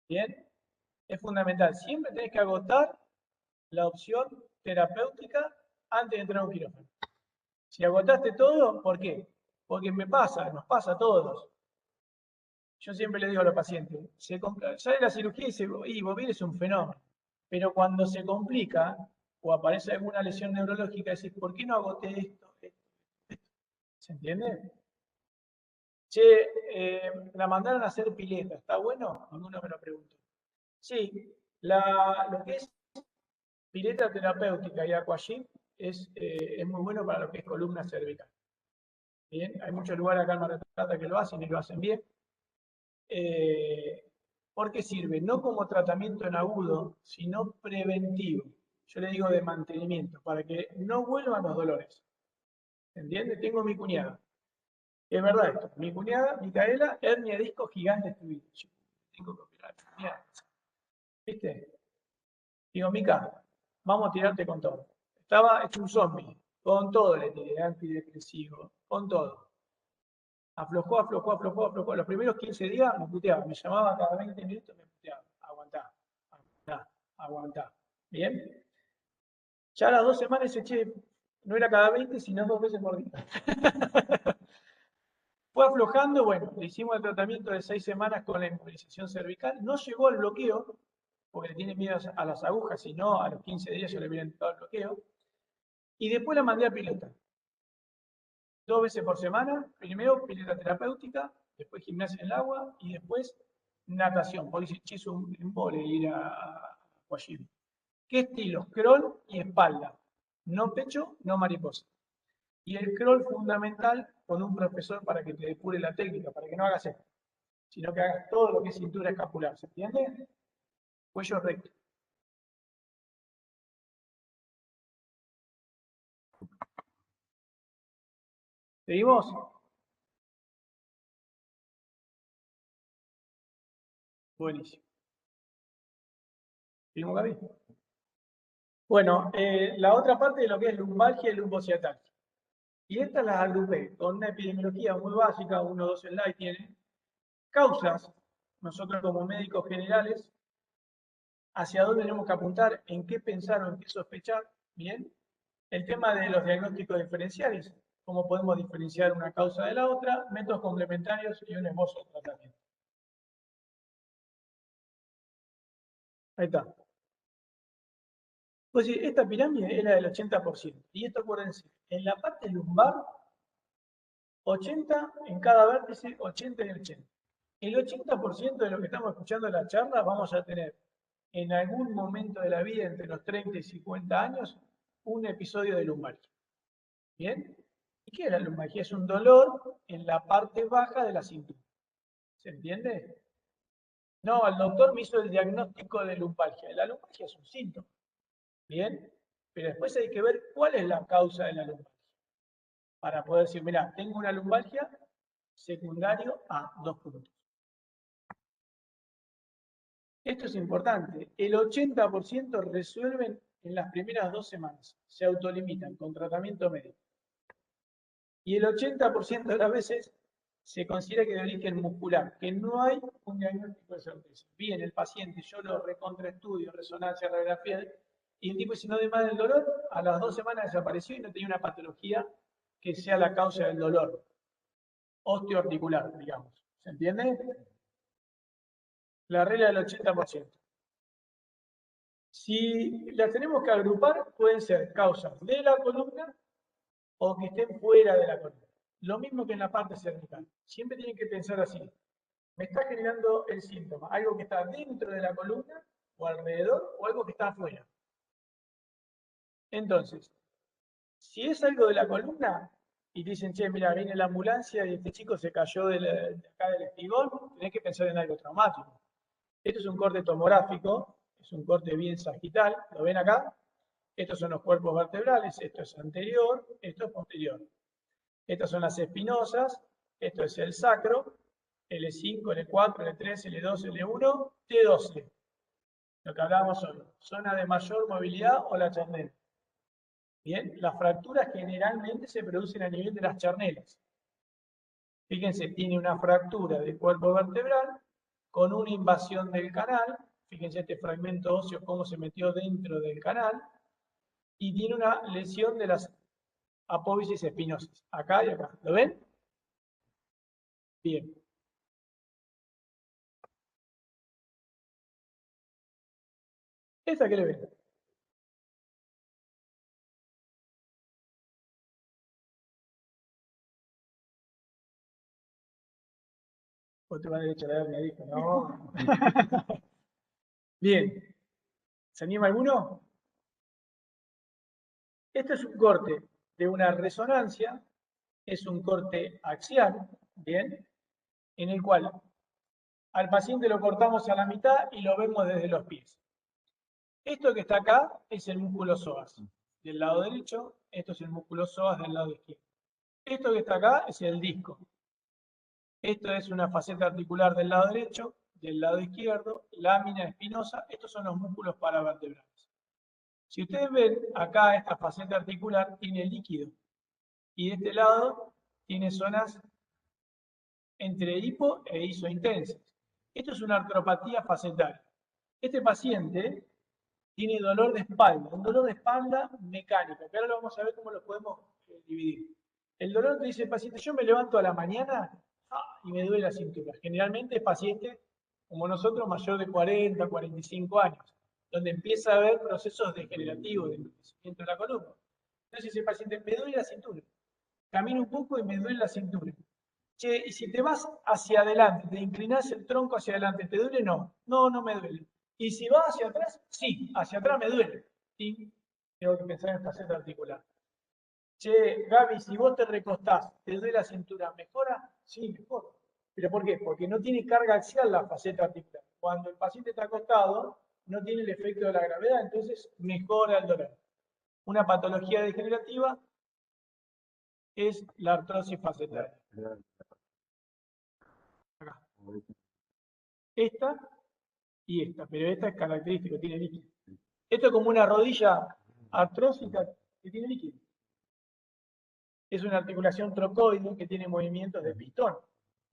¿Bien? Es fundamental. Siempre tenés que agotar la opción terapéutica antes de entrar a un quirófano. Si agotaste todo, ¿por qué? Porque nos pasa a todos. Yo siempre le digo a los pacientes, sale la cirugía y dice, y vos eres un fenómeno. Pero cuando se complica o aparece alguna lesión neurológica, decís, ¿por qué no agoté esto? ¿Se entiende? Che, la mandaron a hacer pileta, ¿está bueno? Ninguno me lo preguntó. Sí, lo que es pileta terapéutica y aquagym es muy bueno para lo que es columna cervical. Bien, hay muchos lugares acá en Mar del Plata que lo hacen y lo hacen bien. ¿Por qué sirve? No como tratamiento en agudo, sino preventivo. Yo le digo de mantenimiento, para que no vuelvan los dolores. ¿Entiende? Tengo mi cuñada. Es verdad esto. Mi cuñada, Micaela, hernia disco gigante estudió. Yo tengo que operar. Mira, ¿viste? Digo, Mica, vamos a tirarte con todo. Estaba hecho un zombie. Con todo le tiré, antidepresivo, con todo. Aflojó. Los primeros 15 días me puteaba. Me llamaba cada 20 minutos, me puteaba. Aguantá. ¿Bien? Ya a las 2 semanas eché, no era cada 20, sino 2 veces por día. Fue aflojando, bueno, le hicimos el tratamiento de 6 semanas con la inmovilización cervical. No llegó al bloqueo, porque le tiene miedo a las agujas, si no, a los 15 días ya le hubiera entrado el bloqueo. Y después la mandé a pileta. 2 veces por semana, primero pileta terapéutica, después gimnasia en el agua y después natación. Porque dice, che, es un embole ir a Guayim. ¿Qué estilo? Crawl y espalda. No pecho, no mariposa. Y el crawl fundamental con un profesor para que te depure la técnica, para que no hagas esto, sino que hagas todo lo que es cintura escapular. ¿Se entiende? Cuello recto. ¿Seguimos? Buenísimo. ¿Seguimos, Gaby? Bueno, la otra parte de lo que es lumbalgia y lumbociatalgia. Y estas las agrupé con una epidemiología muy básica, 1 o 2 slides tiene. Causas, nosotros como médicos generales, hacia dónde tenemos que apuntar, en qué pensar o en qué sospechar, ¿bien? El tema de los diagnósticos diferenciales, cómo podemos diferenciar una causa de la otra, métodos complementarios y un esbozo de tratamiento. Ahí está. Pues sí, esta pirámide era del 80%. Y esto, acuérdense, en la parte lumbar, 80 en cada vértice, 80 y 80. El 80% de lo que estamos escuchando en la charla vamos a tener en algún momento de la vida, entre los 30 y 50 años, un episodio de lumbalgia. ¿Bien? ¿Y qué es la lumbalgia? Es un dolor en la parte baja de la cintura. ¿Se entiende? No, el doctor me hizo el diagnóstico de lumbalgia. La lumbalgia es un síntoma. ¿Bien? Pero después hay que ver cuál es la causa de la lumbalgia. Para poder decir, mira, tengo una lumbalgia secundario a 2 puntos. Esto es importante. El 80% resuelven en las primeras 2 semanas. Se autolimitan con tratamiento médico. Y el 80% de las veces se considera que de origen muscular, que no hay un diagnóstico de certeza. Bien, el paciente, yo lo recontraestudio, resonancia, radiografía, y el tipo dice, no de más del dolor, a las 2 semanas desapareció y no tenía una patología que sea la causa del dolor osteoarticular, digamos. ¿Se entiende? La regla del 80%. Si las tenemos que agrupar, pueden ser causas de la columna o que estén fuera de la columna. Lo mismo que en la parte cervical. Siempre tienen que pensar así. Me está generando el síntoma, algo que está dentro de la columna o alrededor o algo que está afuera. Entonces, si es algo de la columna y dicen, che, mira, viene la ambulancia y este chico se cayó de acá del espigón, tenés que pensar en algo traumático. Esto es un corte tomográfico, es un corte bien sagital, ¿lo ven acá? Estos son los cuerpos vertebrales, esto es anterior, esto es posterior. Estas son las espinosas, esto es el sacro, L5, L4, L3, L2, L1, T12. Lo que hablábamos hoy, zona de mayor movilidad o la charnela. Bien, las fracturas generalmente se producen a nivel de las charnelas. Fíjense, tiene una fractura del cuerpo vertebral con una invasión del canal. Fíjense este fragmento óseo, cómo se metió dentro del canal. Y tiene una lesión de las apófisis espinosas, acá y acá. ¿Lo ven? Bien. ¿Esta qué le ven? O te va a derecha a la hernia, dijo. No. Bien. ¿Se anima alguno? Este es un corte de una resonancia, es un corte axial, ¿bien? En el cual al paciente lo cortamos a la mitad y lo vemos desde los pies. Esto que está acá es el músculo psoas del lado derecho, esto es el músculo psoas del lado izquierdo. Esto que está acá es el disco. Esto es una faceta articular del lado derecho, del lado izquierdo, lámina espinosa, estos son los músculos paravertebrales. Si ustedes ven, acá esta faceta articular tiene líquido y de este lado tiene zonas entre hipo e isointensas. Esto es una artropatía facetaria. Este paciente tiene dolor de espalda, un dolor de espalda mecánico, que ahora lo vamos a ver cómo lo podemos dividir. El dolor te dice el paciente, yo me levanto a la mañana y me duele la cintura. Generalmente es paciente como nosotros, mayor de 40, 45 años, donde empieza a haber procesos degenerativos de envejecimiento de la columna. Entonces ese paciente, me duele la cintura. Camino un poco y me duele la cintura. Che, y si te vas hacia adelante, te inclinás el tronco hacia adelante, ¿te duele? No, no me duele. Y si vas hacia atrás, sí, hacia atrás me duele. Y tengo que pensar en faceta articular. Che, Gaby, si vos te recostás, ¿te duele la cintura? ¿Mejora? Sí, mejora. ¿Pero por qué? Porque no tiene carga axial la faceta articular. Cuando el paciente está acostado, no tiene el efecto de la gravedad, entonces mejora el dolor. Una patología degenerativa es la artrosis facetaria. Acá. Esta y esta, pero esta es característica, tiene líquido. Esto es como una rodilla artrósica que tiene líquido. Es una articulación trocoide que tiene movimientos de pistón.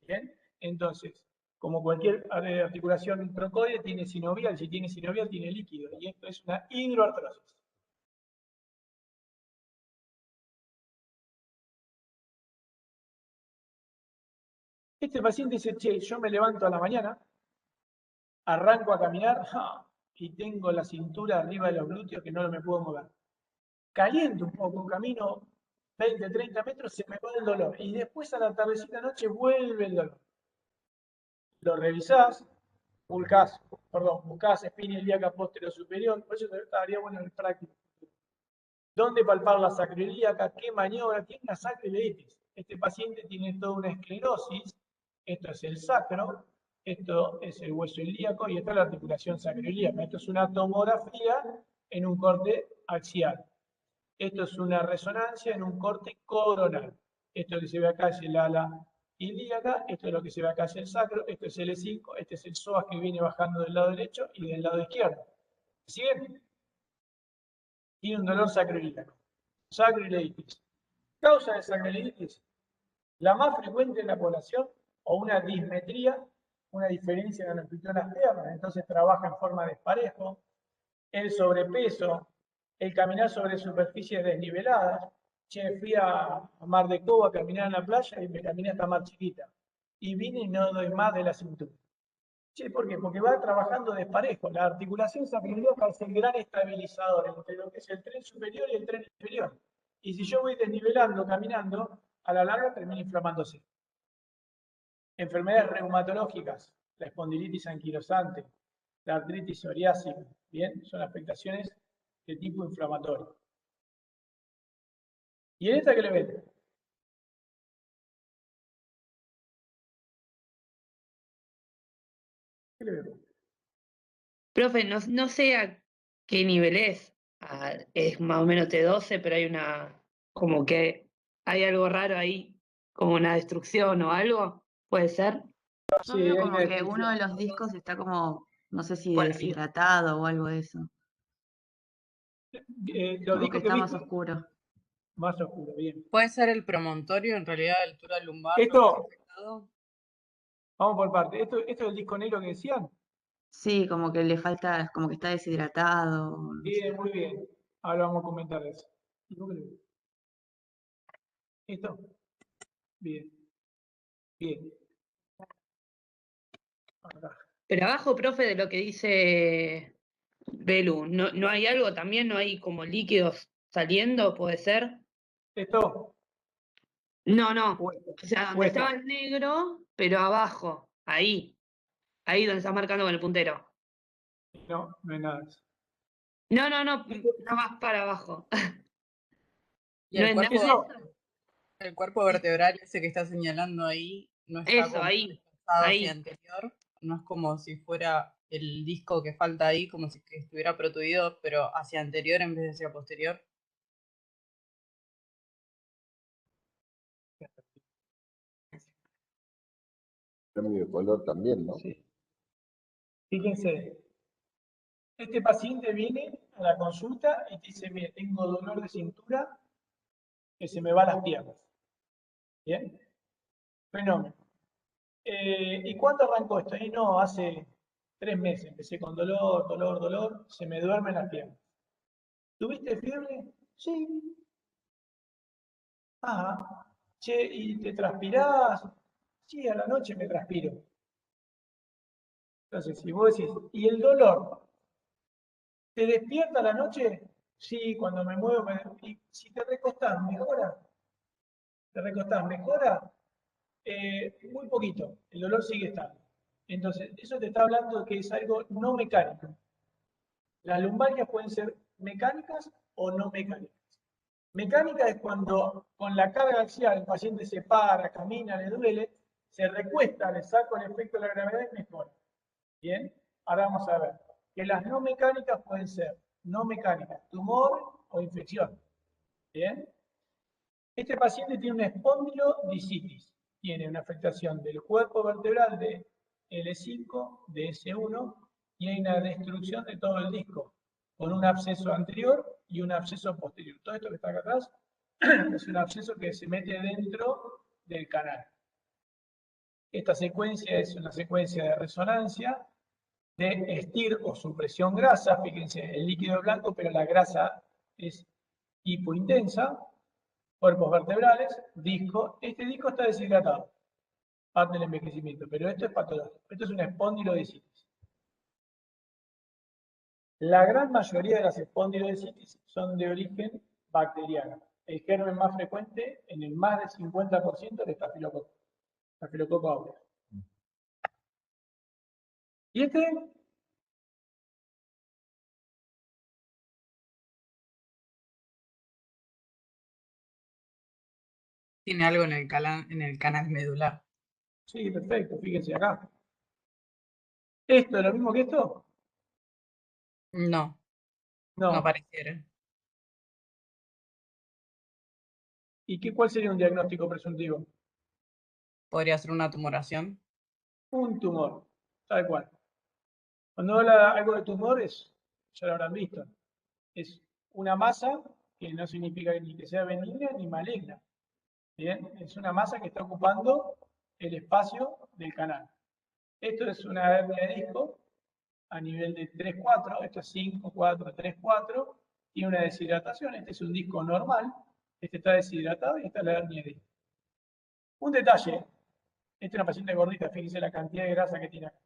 ¿Bien? Entonces, como cualquier articulación trocoide, tiene sinovial. Si tiene sinovial, tiene líquido. Y esto es una hidroartrosis. Este paciente dice, che, yo me levanto a la mañana, arranco a caminar y tengo la cintura arriba de los glúteos que no me puedo mover. Caliento un poco, camino 20, 30 metros, se me va el dolor. Y después a la tardecita noche vuelve el dolor. lo revisás, buscás espina ilíaca posterior superior, por eso estaría bueno en el práctico. ¿Dónde palpar la sacroilíaca? ¿Qué maniobra? Tiene una sacroileitis. Este paciente tiene toda una esclerosis. Esto es el sacro, esto es el hueso ilíaco y esta es la articulación sacroilíaca. Esto es una tomografía en un corte axial. Esto es una resonancia en un corte coronal. Esto que se ve acá es el ala ilíaca, esto es lo que se ve acá es el sacro, esto es el E5, este es el psoas que viene bajando del lado derecho y del lado izquierdo. ¿Siguen? Tiene un dolor sacroilíaco. Sacroileitis. Causa de sacroileitis. La más frecuente en la población, o una dismetría, una diferencia de la longitud de las piernas, entonces trabaja en forma desparejo. El sobrepeso, el caminar sobre superficies desniveladas. Che, fui a Mar de Cobo a caminar en la playa y me caminé hasta más chiquita. Y vine y no doy más de la cintura. Che, ¿por qué? Porque va trabajando desparejo. La articulación sacroiliaca es el gran estabilizador entre lo que es el tren superior y el tren inferior. Y si yo voy desnivelando, caminando, a la larga termina inflamándose. Enfermedades reumatológicas, la espondilitis anquilosante, la artritis psoriásica, ¿bien? Son afectaciones de tipo inflamatorio. ¿Y en esta qué le ven? ¿Qué le ven? Profe, no sé a qué nivel es. Es más o menos T12, pero hay como que hay algo raro ahí, como una destrucción o algo. ¿Puede ser? Yo Sí, veo hay como una que uno de descripción. los discos está como, no sé si Por ahí. deshidratado o algo de eso. Los Como que discos que está más viste, oscuro. más oscuro, bien. Puede ser el promontorio, en realidad, la altura lumbar, lo que está Esto, afectado. vamos por parte. Esto es el disco negro que decían. Sí, como que le falta, como que está deshidratado. No sé. Bien, muy bien. Ahora vamos a comentar eso. ¿Y vos qué le ves? ¿Esto? Bien, bien. Acá. Pero abajo, profe, de lo que dice Belu, ¿no hay algo también? ¿No hay como líquidos saliendo? ¿Puede ser? ¿Esto? No. Puesto. O sea, donde Puesto. estaba el negro, pero abajo, ahí donde está marcando con el puntero. No, no hay nada de eso. No, más para abajo. Y ¿No es nada de Eso, eso? el cuerpo vertebral ese que está señalando ahí no está Eso, como ahí, desplazado hacia ahí. anterior, no es como si fuera el disco que falta ahí, como si que estuviera protuido, pero hacia anterior en vez de hacia posterior. Cambio de color también, ¿no? sí. Fíjense, este paciente viene a la consulta y te dice, mire, tengo dolor de cintura que se me va a las piernas. ¿Bien? Fenómeno. ¿Y cuándo arrancó esto? Y no, hace 3 meses. Empecé con dolor, se me duermen las piernas. ¿Tuviste fiebre? Sí. Ajá. Che, ¿y te transpirás? Sí, a la noche me transpiro. Entonces, si vos decís, ¿y el dolor? ¿Te despierta a la noche? Sí, cuando me muevo. Y si te recostás, ¿mejora? ¿Te recostás, mejora? Muy poquito. El dolor sigue estando. Entonces, eso te está hablando de que es algo no mecánico. Las lumbalgias pueden ser mecánicas o no mecánicas. Mecánica es cuando con la carga axial el paciente se para, camina, le duele, se recuesta, le saco el efecto de la gravedad y mejora. Bien, ahora vamos a ver que las no mecánicas pueden ser no mecánicas, tumor o infección. Bien, este paciente tiene una espondilodiscitis, tiene una afectación del cuerpo vertebral de L5, de S1 y hay una destrucción de todo el disco con un absceso anterior y un absceso posterior. Todo esto que está acá atrás es un absceso que se mete dentro del canal. Esta secuencia es una secuencia de resonancia de estir o supresión grasa, fíjense, el líquido es blanco, pero la grasa es hipointensa, cuerpos vertebrales, disco, este disco está deshidratado, parte del envejecimiento, pero esto es patológico, esto es una espondilodiscitis. La gran mayoría de las espondilodiscitis son de origen bacteriano. El germen más frecuente, en el más del 50%, es Staphylococcus aureus. ¿Y este? Tiene algo en el canal medular. Sí, perfecto, fíjense acá. ¿Esto es lo mismo que esto? No, no No. pareciera. ¿Y cuál sería un diagnóstico presuntivo? Podría ser una tumoración. Un tumor, tal cual. Cuando habla algo de tumores, ya lo habrán visto. Es una masa que no significa ni que sea benigna ni maligna. Bien, es una masa que está ocupando el espacio del canal. Esto es una hernia de disco a nivel de 3-4, esto es 5-4, 3-4, tiene una deshidratación, este es un disco normal, este está deshidratado y esta es la hernia de disco. Un detalle, esta es una paciente gordita, fíjense la cantidad de grasa que tiene acá.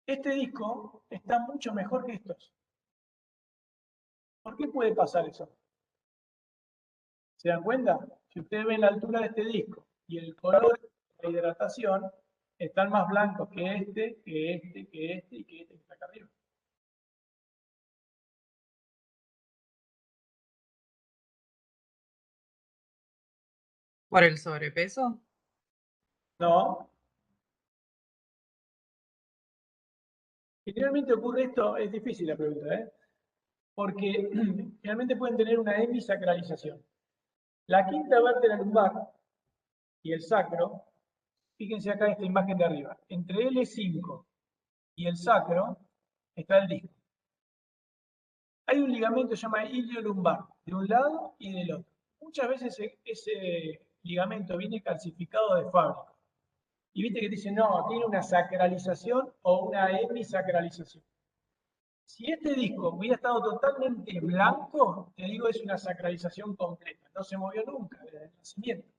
Este disco está mucho mejor que estos. ¿Por qué puede pasar eso? ¿Se dan cuenta? Si ustedes ven la altura de este disco y el color de la hidratación, están más blancos que este, que este, que este y que este que está acá arriba. ¿Por el sobrepeso? No. Generalmente ocurre esto, es difícil la pregunta, ¿eh? Porque generalmente pueden tener una hemisacralización. La quinta vértebra lumbar y el sacro, fíjense acá en esta imagen de arriba, entre L5 y el sacro está el disco. Hay un ligamento que se llama iliolumbar, de un lado y del otro. Muchas veces ese ligamento viene calcificado de fábrica. Y viste que dicen, no, tiene una sacralización o una hemisacralización. Si este disco hubiera estado totalmente blanco, te digo, es una sacralización completa. No se movió nunca desde el nacimiento.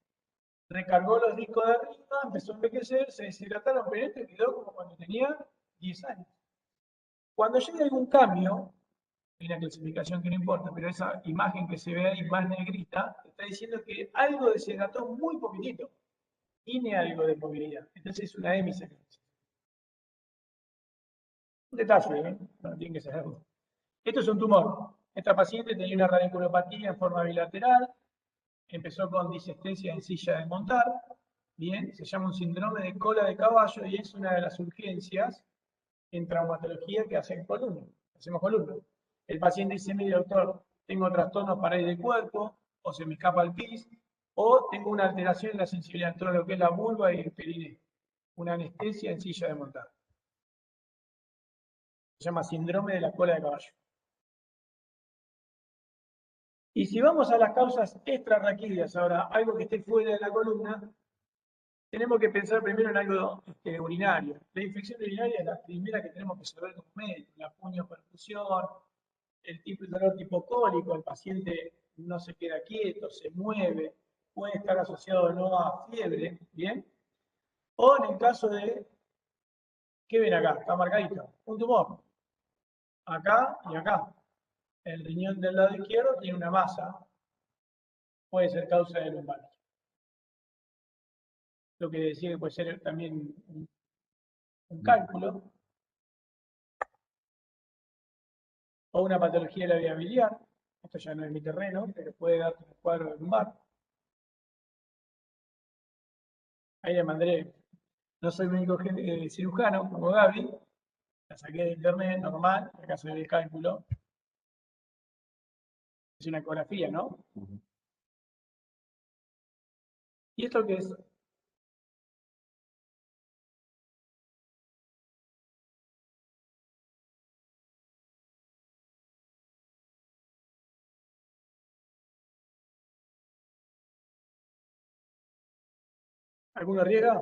Recargó los discos de arriba, empezó a envejecer, se deshidrataron, pero este quedó como cuando tenía 10 años. Cuando llega algún cambio, hay una clasificación que no importa, pero esa imagen que se ve ahí más negrita, está diciendo que algo deshidrató muy poquitito. Tiene algo de movilidad. Entonces es una hemisacralización. Un detalle, ¿eh? No tiene que saberlo. Esto es un tumor. Esta paciente tenía una radiculopatía en forma bilateral, empezó con disestesia en silla de montar, bien, se llama un síndrome de cola de caballo y es una de las urgencias en traumatología que hacemos columna. El paciente dice, mire doctor, tengo trastornos para ir del cuerpo, o se me escapa el pis, o tengo una alteración en la sensibilidad en todo lo que es la vulva y el perineo, una anestesia en silla de montar. Se llama síndrome de la cola de caballo. Y si vamos a las causas extrarraquídeas, ahora, algo que esté fuera de la columna, tenemos que pensar primero en algo urinario. La infección urinaria es la primera que tenemos que saber como médico, la punioperfusión, el dolor tipo cólico, el paciente no se queda quieto, se mueve, puede estar asociado o no a fiebre, ¿bien? O en el caso de, ¿qué ven acá? Está marcadito, un tumor. Acá y acá. El riñón del lado izquierdo tiene una masa, puede ser causa de lumbalgia. Lo que decía que puede ser también un cálculo o una patología de la vía biliar. Esto ya no es mi terreno, pero puede darte un cuadro de lumbar. Ahí le mandé, no soy médico cirujano como Gaby, la saqué de internet, normal, acá se ve el cálculo. Es una ecografía, ¿no? ¿Y esto qué es? ¿Alguna riega?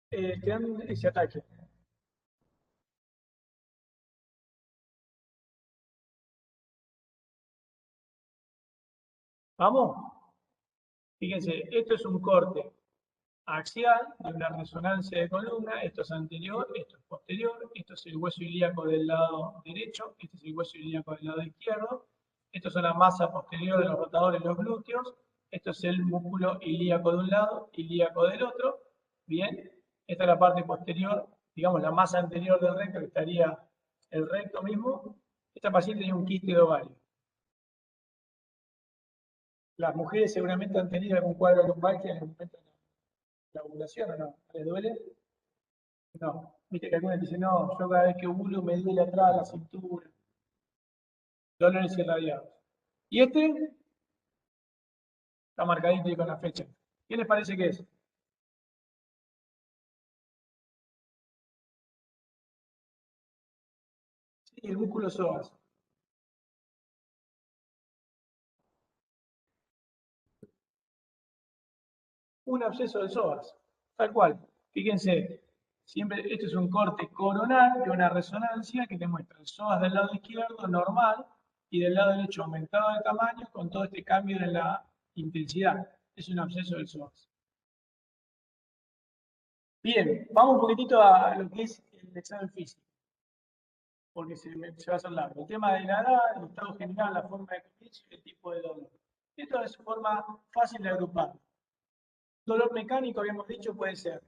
Te dan ese ataque. ¿Vamos? Fíjense, esto es un corte axial de una resonancia de columna, esto es anterior, esto es posterior, esto es el hueso ilíaco del lado derecho, este es el hueso ilíaco del lado izquierdo, esto es la masa posterior de los rotadores de los glúteos, esto es el músculo ilíaco de un lado, ilíaco del otro, Bien, esta es la parte posterior, digamos la más anterior del recto, que estaría el recto mismo. Esta paciente tiene un quiste de ovario. Las mujeres seguramente han tenido algún cuadro de lumbalgia en el momento de la ovulación, ¿o no? ¿Les duele? No. Viste que algunos dicen, no, yo cada vez que ovulo me duele atrás la cintura. Dolores irradiados. Y este está marcadito y con la fecha. ¿Qué les parece que es? Sí, el músculo psoas. Un absceso de psoas, tal cual. Fíjense, siempre esto es un corte coronal de una resonancia que te muestra el psoas del lado izquierdo normal y del lado derecho aumentado de tamaño con todo este cambio en la intensidad. Es un absceso del psoas. Bien, vamos un poquitito a lo que es el examen físico, porque se va a hacer largo. El tema de la edad, el estado general, la forma de comienzo y el tipo de dolor. Esto es forma fácil de agrupar. Dolor mecánico, habíamos dicho, puede ser.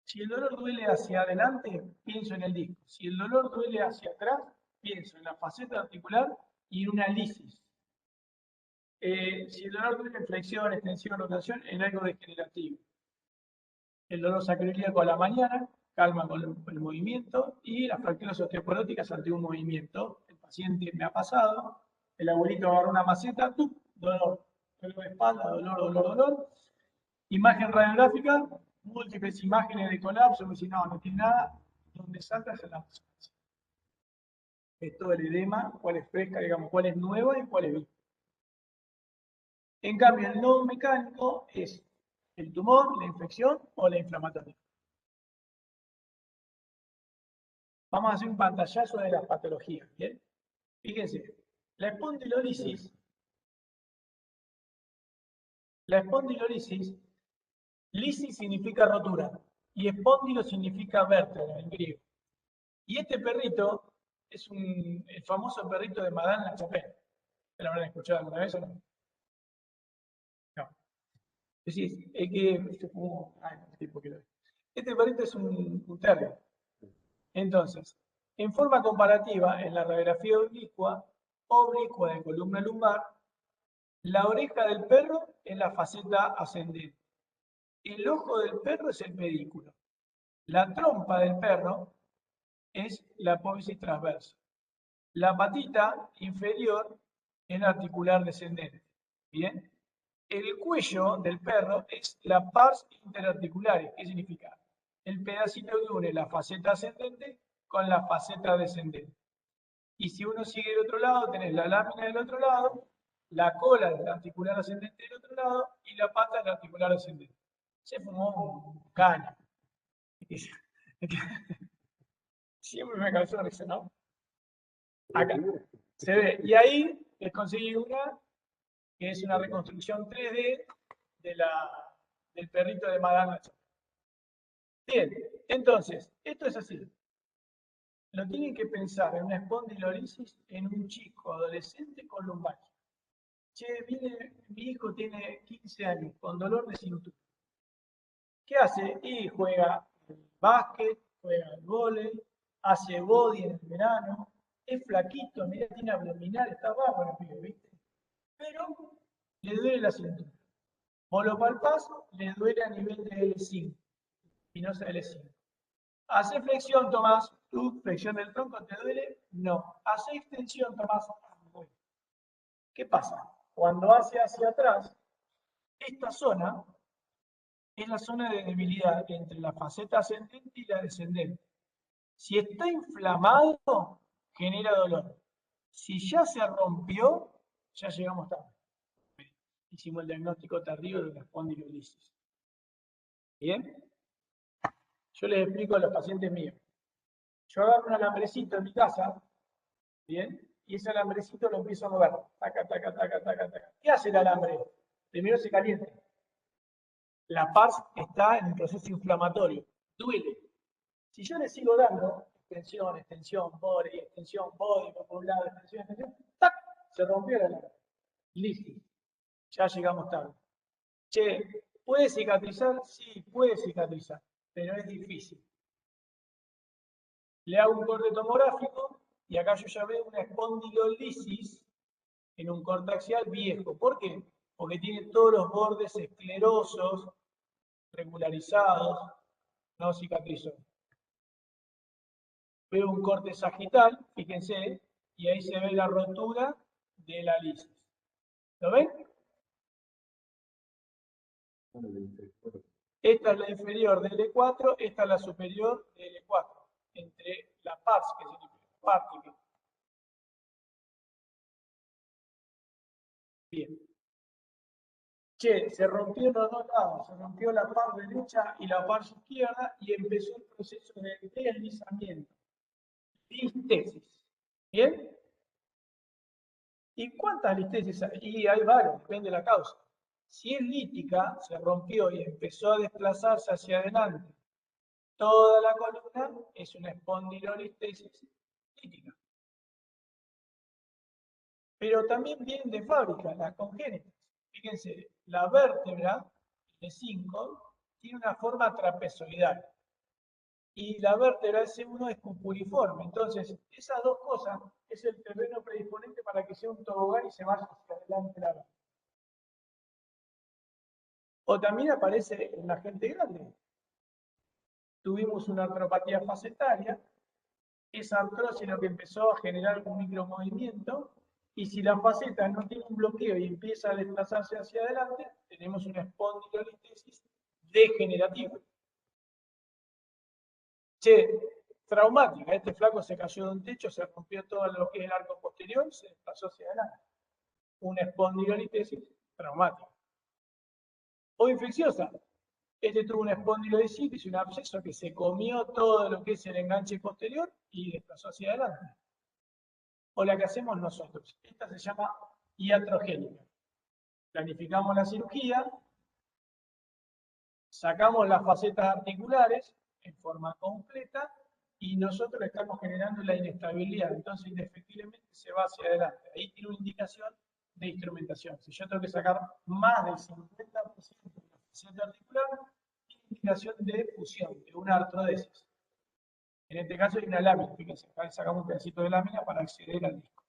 Si el dolor duele hacia adelante, pienso en el disco. Si el dolor duele hacia atrás, pienso en la faceta articular y en una lisis. Si el dolor duele en flexión, extensión, rotación, en algo degenerativo. El dolor sacroiliaco a la mañana, calma con el movimiento, y las fracturas osteoporóticas ante un movimiento. El paciente me ha pasado, el abuelito agarró una maceta, ¡tup! Dolor de espalda, dolor. Imagen radiográfica, múltiples imágenes de colapso, me dicen, no tiene nada, donde salta es en la resonancia. Es todo el edema, cuál es fresca, digamos, cuál es nueva y cuál es viva. En cambio, el nodo mecánico es el tumor, la infección o la inflamatoria. Vamos a hacer un pantallazo de las patologías, ¿bien? Fíjense, la espondilolisis, lisis significa rotura y espóndilo significa vértebra en griego. Y este perrito es el famoso perrito de Madame La Chapelle. ¿Se lo habrán escuchado alguna vez o no? No. Es decir, es que este perrito es un terrier. Entonces, en forma comparativa, en la radiografía oblicua de columna lumbar, la oreja del perro es la faceta ascendente. El ojo del perro es el pedículo. La trompa del perro es la apófisis transversa. La patita inferior es la articular descendente. ¿Bien? El cuello del perro es la pars interarticularis. ¿Qué significa? El pedacito que une la faceta ascendente con la faceta descendente. Y si uno sigue del otro lado, tenés la lámina del otro lado, la cola del articular ascendente del otro lado y la pata del articular descendente. Se fumó un caño. Siempre me causó risa, ¿no? Acá se ve. Y ahí les conseguí una que es una reconstrucción 3D del perrito de Madame La Chapelle. Bien, entonces, esto es así. Lo tienen que pensar en una espondilolisis en un chico adolescente con lumbalgia. Che, mi hijo tiene 15 años con dolor de cintura. ¿Qué hace? Y juega el básquet, juega el vóley, hace body en el verano, es flaquito, mira, tiene abdominal, está bárbaro, ¿viste? Pero le duele la cintura. Vos lo palpás, le duele a nivel de L5, espinosa L5. Hace flexión, Tomás, tú, flexión del tronco, ¿te duele? No. Hace extensión, Tomás. ¿Qué pasa? Cuando hace hacia atrás, esta zona es la zona de debilidad entre la faceta ascendente y la descendente. Si está inflamado, genera dolor. Si ya se rompió, ya llegamos tarde. Hicimos el diagnóstico tardío de la espondilolisis. ¿Bien? Yo les explico a los pacientes míos. Yo agarro un alambrecito en mi casa, ¿bien? Y ese alambrecito lo empiezo a mover. Taca, taca, taca, taca, taca. ¿Qué hace el alambre? Primero se calienta. La pars está en un proceso inflamatorio. Duele. Si yo le sigo dando extensión, body, por un lado, extensión, ¡tac! Se rompió el alambre. Listo. Ya llegamos tarde. Che, ¿puede cicatrizar? Sí, puede cicatrizar. pero es difícil. Le hago un corte tomográfico y acá yo ya veo una espondilolisis en un corte axial viejo. ¿Por qué? Porque tiene todos los bordes esclerosos, regularizados, no cicatrizó. Veo un corte sagital, fíjense, y ahí se ve la rotura de la lisis. ¿Lo ven? Esta es la inferior del E4, esta es la superior del E4, entre la pars, que significa parte. Bien. Che, se rompió en los dos lados, se rompió la par derecha y la par izquierda y empezó el proceso de deslizamiento. Listesis. ¿Bien? ¿Y cuántas listesis hay? Y hay varias, depende de la causa. Si es lítica, se rompió y empezó a desplazarse hacia adelante toda la columna, es una espondilolistesis lítica. Pero también vienen de fábrica, las congénitas. Fíjense, la vértebra de 5 tiene una forma trapezoidal. Y la vértebra S1 es cupuliforme. Entonces, esas dos cosas es el terreno predisponente para que sea un tobogán y se vaya hacia adelante la vértebra. O también aparece en la gente grande. Tuvimos una artropatía facetaria. Esa artrosis lo que empezó a generar un micromovimiento. Y si la faceta no tiene un bloqueo y empieza a desplazarse hacia adelante, tenemos una espondilolistesis degenerativa. Che, traumática. Este flaco se cayó de un techo, se rompió todo lo que es el arco posterior y se desplazó hacia adelante. Una espondilolistesis traumática. O infecciosa. Este tuvo una espondilolisitis y un absceso que se comió todo lo que es el enganche posterior y desplazó hacia adelante. O la que hacemos nosotros. Esta se llama iatrogénica. Planificamos la cirugía, sacamos las facetas articulares en forma completa y nosotros estamos generando la inestabilidad. Entonces, indefectiblemente se va hacia adelante. Ahí tiene una indicación de instrumentación. Si yo tengo que sacar más del 50% de la faceta articular, tiene indicación de fusión, de una artrodesis. En este caso hay una lámina, fíjense, acá sacamos un pedacito de lámina para acceder al disco.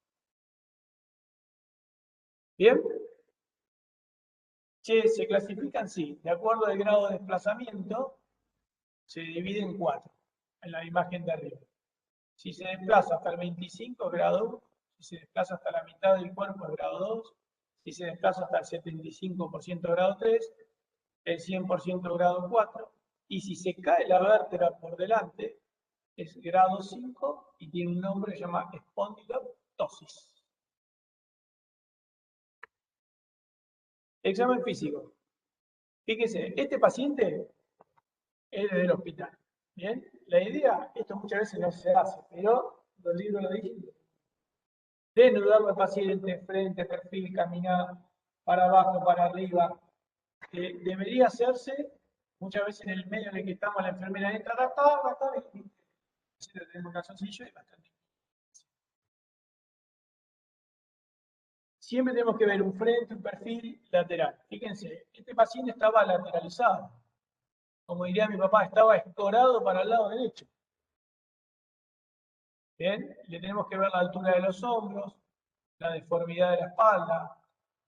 ¿Bien? Che, se clasifican, sí, de acuerdo al grado de desplazamiento, se divide en 4, en la imagen de arriba. Si se desplaza hasta el 25 es grado 1, si se desplaza hasta la mitad del cuerpo es grado 2, si se desplaza hasta el 75% grado 3, el 100% grado 4, y si se cae la vértebra por delante, es grado 5 y tiene un nombre que se llama espondiloptosis. Examen físico. Fíjense, este paciente es del hospital. Bien, la idea, esto muchas veces no se hace, pero los libros lo dicen. Desnudar al paciente, frente, perfil, caminar, para abajo, para arriba. Debería hacerse muchas veces en el medio en el que estamos, la enfermera entra, tenemos calzoncillo y bastante. Siempre tenemos que ver un frente, un perfil lateral. Fíjense, este paciente estaba lateralizado. Como diría mi papá, estaba escorado para el lado derecho. Bien, le tenemos que ver la altura de los hombros, la deformidad de la espalda,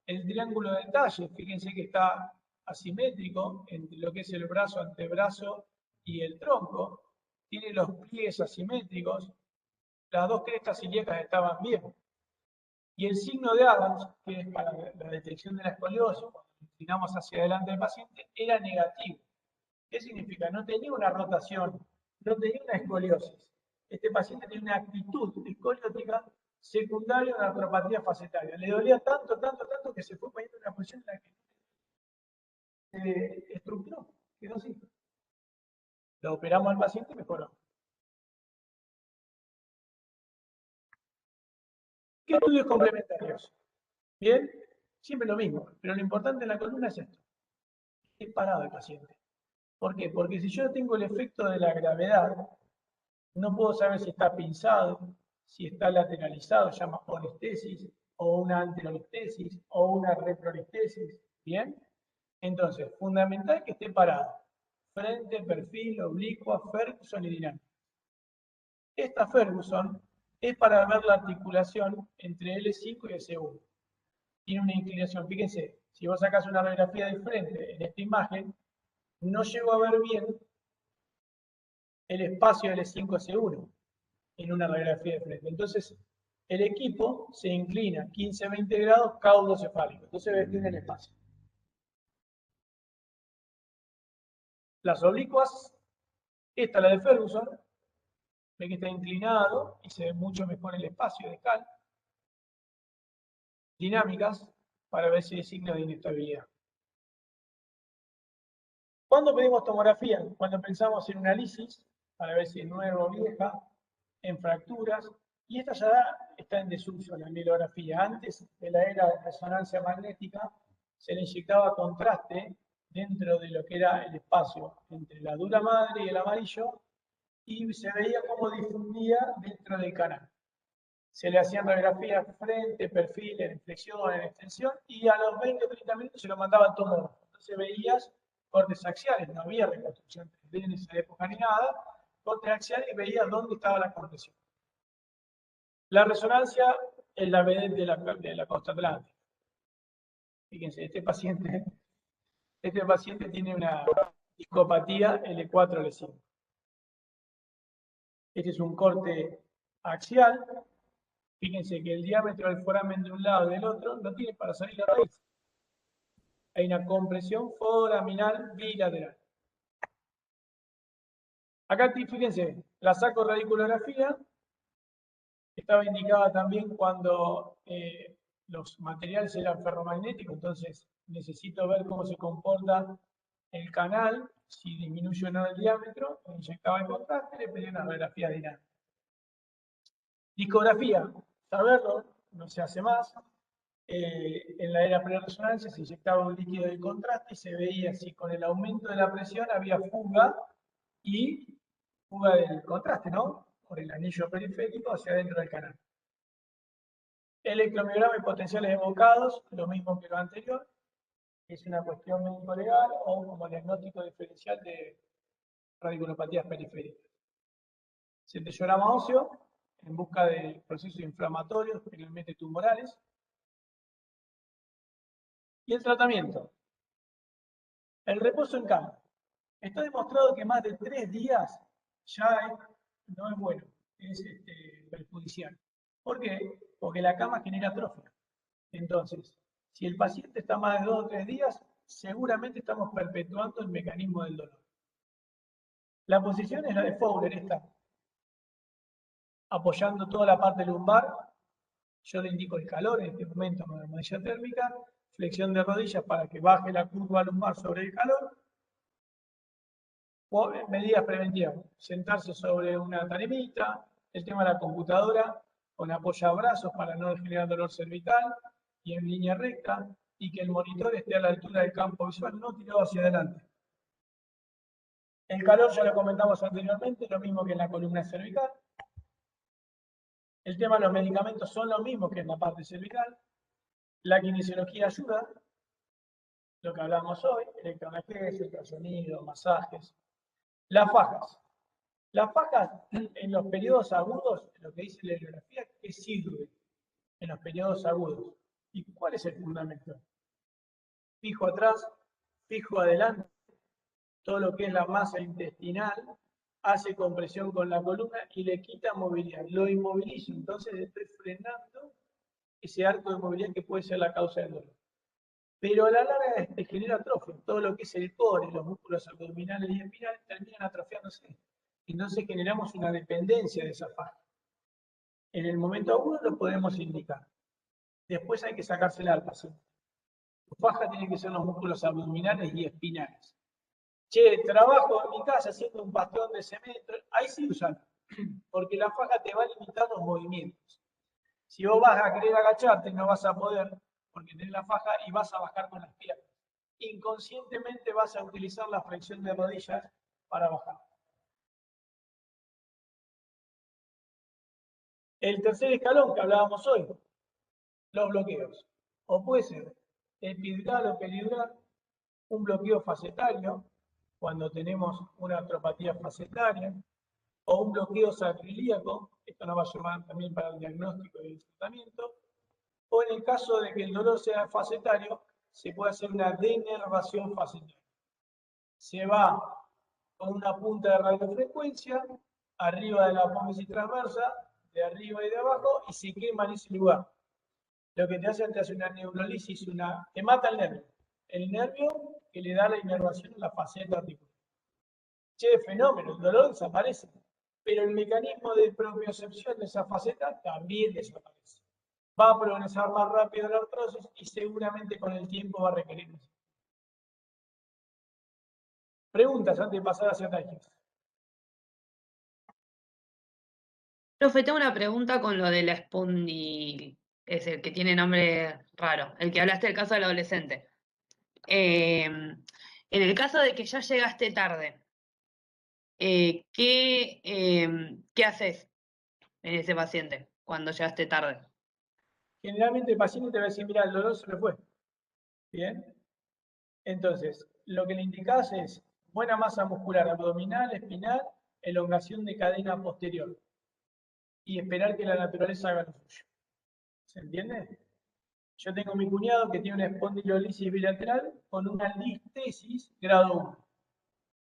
el triángulo de detalle, fíjense que está asimétrico entre lo que es el brazo, antebrazo y el tronco. Tiene los pliegues asimétricos, las dos crestas ilíacas estaban bien. Y el signo de Adams, que es para la detección de la escoliosis, cuando inclinamos hacia adelante al paciente, era negativo. ¿Qué significa? No tenía una rotación, no tenía una escoliosis. Este paciente tiene una actitud escoliótica secundaria a una artropatía facetaria. Le dolía tanto que se fue poniendo en una posición en la que se estructuró, quedó así. Lo operamos al paciente y mejoró. ¿Qué estudios complementarios? Bien, siempre lo mismo, pero lo importante en la columna es esto. Es parado el paciente. ¿Por qué? Porque si yo tengo el efecto de la gravedad, no puedo saber si está pinzado, si está lateralizado, se llama orestesis, o una anterolistesis, o una retrolistesis. ¿Bien? Entonces, fundamental que esté parado. frente, perfil, oblicua, Ferguson y dinámica. Esta Ferguson es para ver la articulación entre L5 y S1. Tiene una inclinación, fíjense, si vos sacás una radiografía de frente en esta imagen, no llego a ver bien el espacio L5-S1 en una radiografía de frente. Entonces, el equipo se inclina 15-20 grados caudocefálico. Entonces ves bien el espacio. Las oblicuas, esta la de Ferguson, ve que está inclinado y se ve mucho mejor el espacio de Cal. Dinámicas, para ver si hay signos de inestabilidad. ¿Cuándo pedimos tomografía? Cuando pensamos en una lisis, para ver si es nueva o vieja, en fracturas, y esta ya está en desuso, la mielografía. Antes de la era de resonancia magnética, se le inyectaba contraste dentro de lo que era el espacio entre la dura madre y el amarillo, y se veía cómo difundía dentro del canal. Se le hacían radiografías frente, perfil, en flexión, en extensión, y a los 20 o 30 minutos se lo mandaba al tomógrafo. Entonces veías cortes axiales, no había reconstrucción 3D en esa época ni nada, cortes axiales y veías dónde estaba la compresión. La resonancia es la vedette de la costa atlántica. Fíjense, este paciente tiene una discopatía L4-L5. Este es un corte axial. Fíjense que el diámetro del foramen de un lado y del otro no tiene para salir la raíz. Hay una compresión foraminal bilateral. Acá, fíjense, la saco radiculografía. Estaba indicada también cuando los materiales eran ferromagnéticos, entonces necesito ver cómo se comporta el canal, si disminuye o no el diámetro, me inyectaba el contraste, le pedí una radiografía dinámica. Discografía, saberlo, no se hace más. En la era pre-resonancia se inyectaba un líquido de contraste y se veía si con el aumento de la presión había fuga del contraste, ¿no? Por el anillo periférico hacia adentro del canal. Electromiograma y potenciales evocados, lo mismo que lo anterior, es una cuestión médico-legal o como diagnóstico diferencial de radiculopatías periféricas. Centellograma óseo, en busca de procesos inflamatorios, generalmente tumorales. Y el tratamiento. El reposo en cama. Está demostrado que más de 3 días ya no es bueno, es perjudicial. ¿Por qué? Porque la cama genera atrofia. Entonces, si el paciente está más de 2 o 3 días, seguramente estamos perpetuando el mecanismo del dolor. La posición es la de Fowler, esta. Apoyando toda la parte lumbar. Yo le indico el calor en este momento con la almohadilla térmica. Flexión de rodillas para que baje la curva lumbar sobre el calor. Medidas preventivas, sentarse sobre una tarimita, el tema de la computadora con apoyabrazos para no generar dolor cervical y en línea recta, y que el monitor esté a la altura del campo visual, no tirado hacia adelante. El calor ya lo comentamos anteriormente, lo mismo que en la columna cervical. El tema de los medicamentos son lo mismo que en la parte cervical. La kinesiología ayuda, lo que hablamos hoy, electroanestesia, ultrasonido, masajes. Las fajas. Las fajas en los periodos agudos, lo que dice la bibliografía, ¿qué sirve en los periodos agudos? ¿Y cuál es el fundamento? Fijo atrás, fijo adelante, todo lo que es la masa intestinal, hace compresión con la columna y le quita movilidad. Lo inmovilizo, entonces estoy frenando ese arco de movilidad que puede ser la causa del dolor. Pero a la larga genera atrofia. Todo lo que es el core, los músculos abdominales y espinales terminan atrofiándose. Entonces generamos una dependencia de esa faja. En el momento agudo lo podemos indicar. Después hay que sacársela al paciente. Tu faja tiene que ser los músculos abdominales y espinales. Che, trabajo en mi casa haciendo un bastón de cemento. Ahí sí usalo. Porque la faja te va a limitar los movimientos. Si vos vas a querer agacharte, no vas a poder, porque tenés la faja y vas a bajar con las piernas. Inconscientemente vas a utilizar la flexión de rodillas para bajar. El tercer escalón que hablábamos hoy, los bloqueos. O puede ser epidural o peridural, un bloqueo facetario, cuando tenemos una artropatía facetaria o un bloqueo sacroiliaco, esto nos va a llevar también para el diagnóstico y el tratamiento, o en el caso de que el dolor sea facetario, se puede hacer una denervación facetaria. Se va con una punta de radiofrecuencia arriba de la apófisis transversa, de arriba y de abajo, y se quema en ese lugar. Lo que te hace una neurolisis, te mata el nervio que le da la inervación a la faceta articular. Che, fenómeno, el dolor desaparece, pero el mecanismo de propiocepción de esa faceta también desaparece. Va a progresar más rápido la artrosis y seguramente con el tiempo va a requerir eso. Preguntas antes de pasar a ciatalgias. Profe, tengo una pregunta con lo de la es el que tiene nombre raro, el que hablaste del caso del adolescente. En el caso de que ya llegaste tarde, ¿qué haces en ese paciente cuando llegaste tarde? Generalmente el paciente te va a decir, mira, el dolor se me fue. ¿Bien? Entonces, lo que le indicás es buena masa muscular abdominal, espinal, elongación de cadena posterior. Y esperar que la naturaleza haga lo suyo. ¿Se entiende? Yo tengo mi cuñado que tiene una espondilolisis bilateral con una listesis grado 1.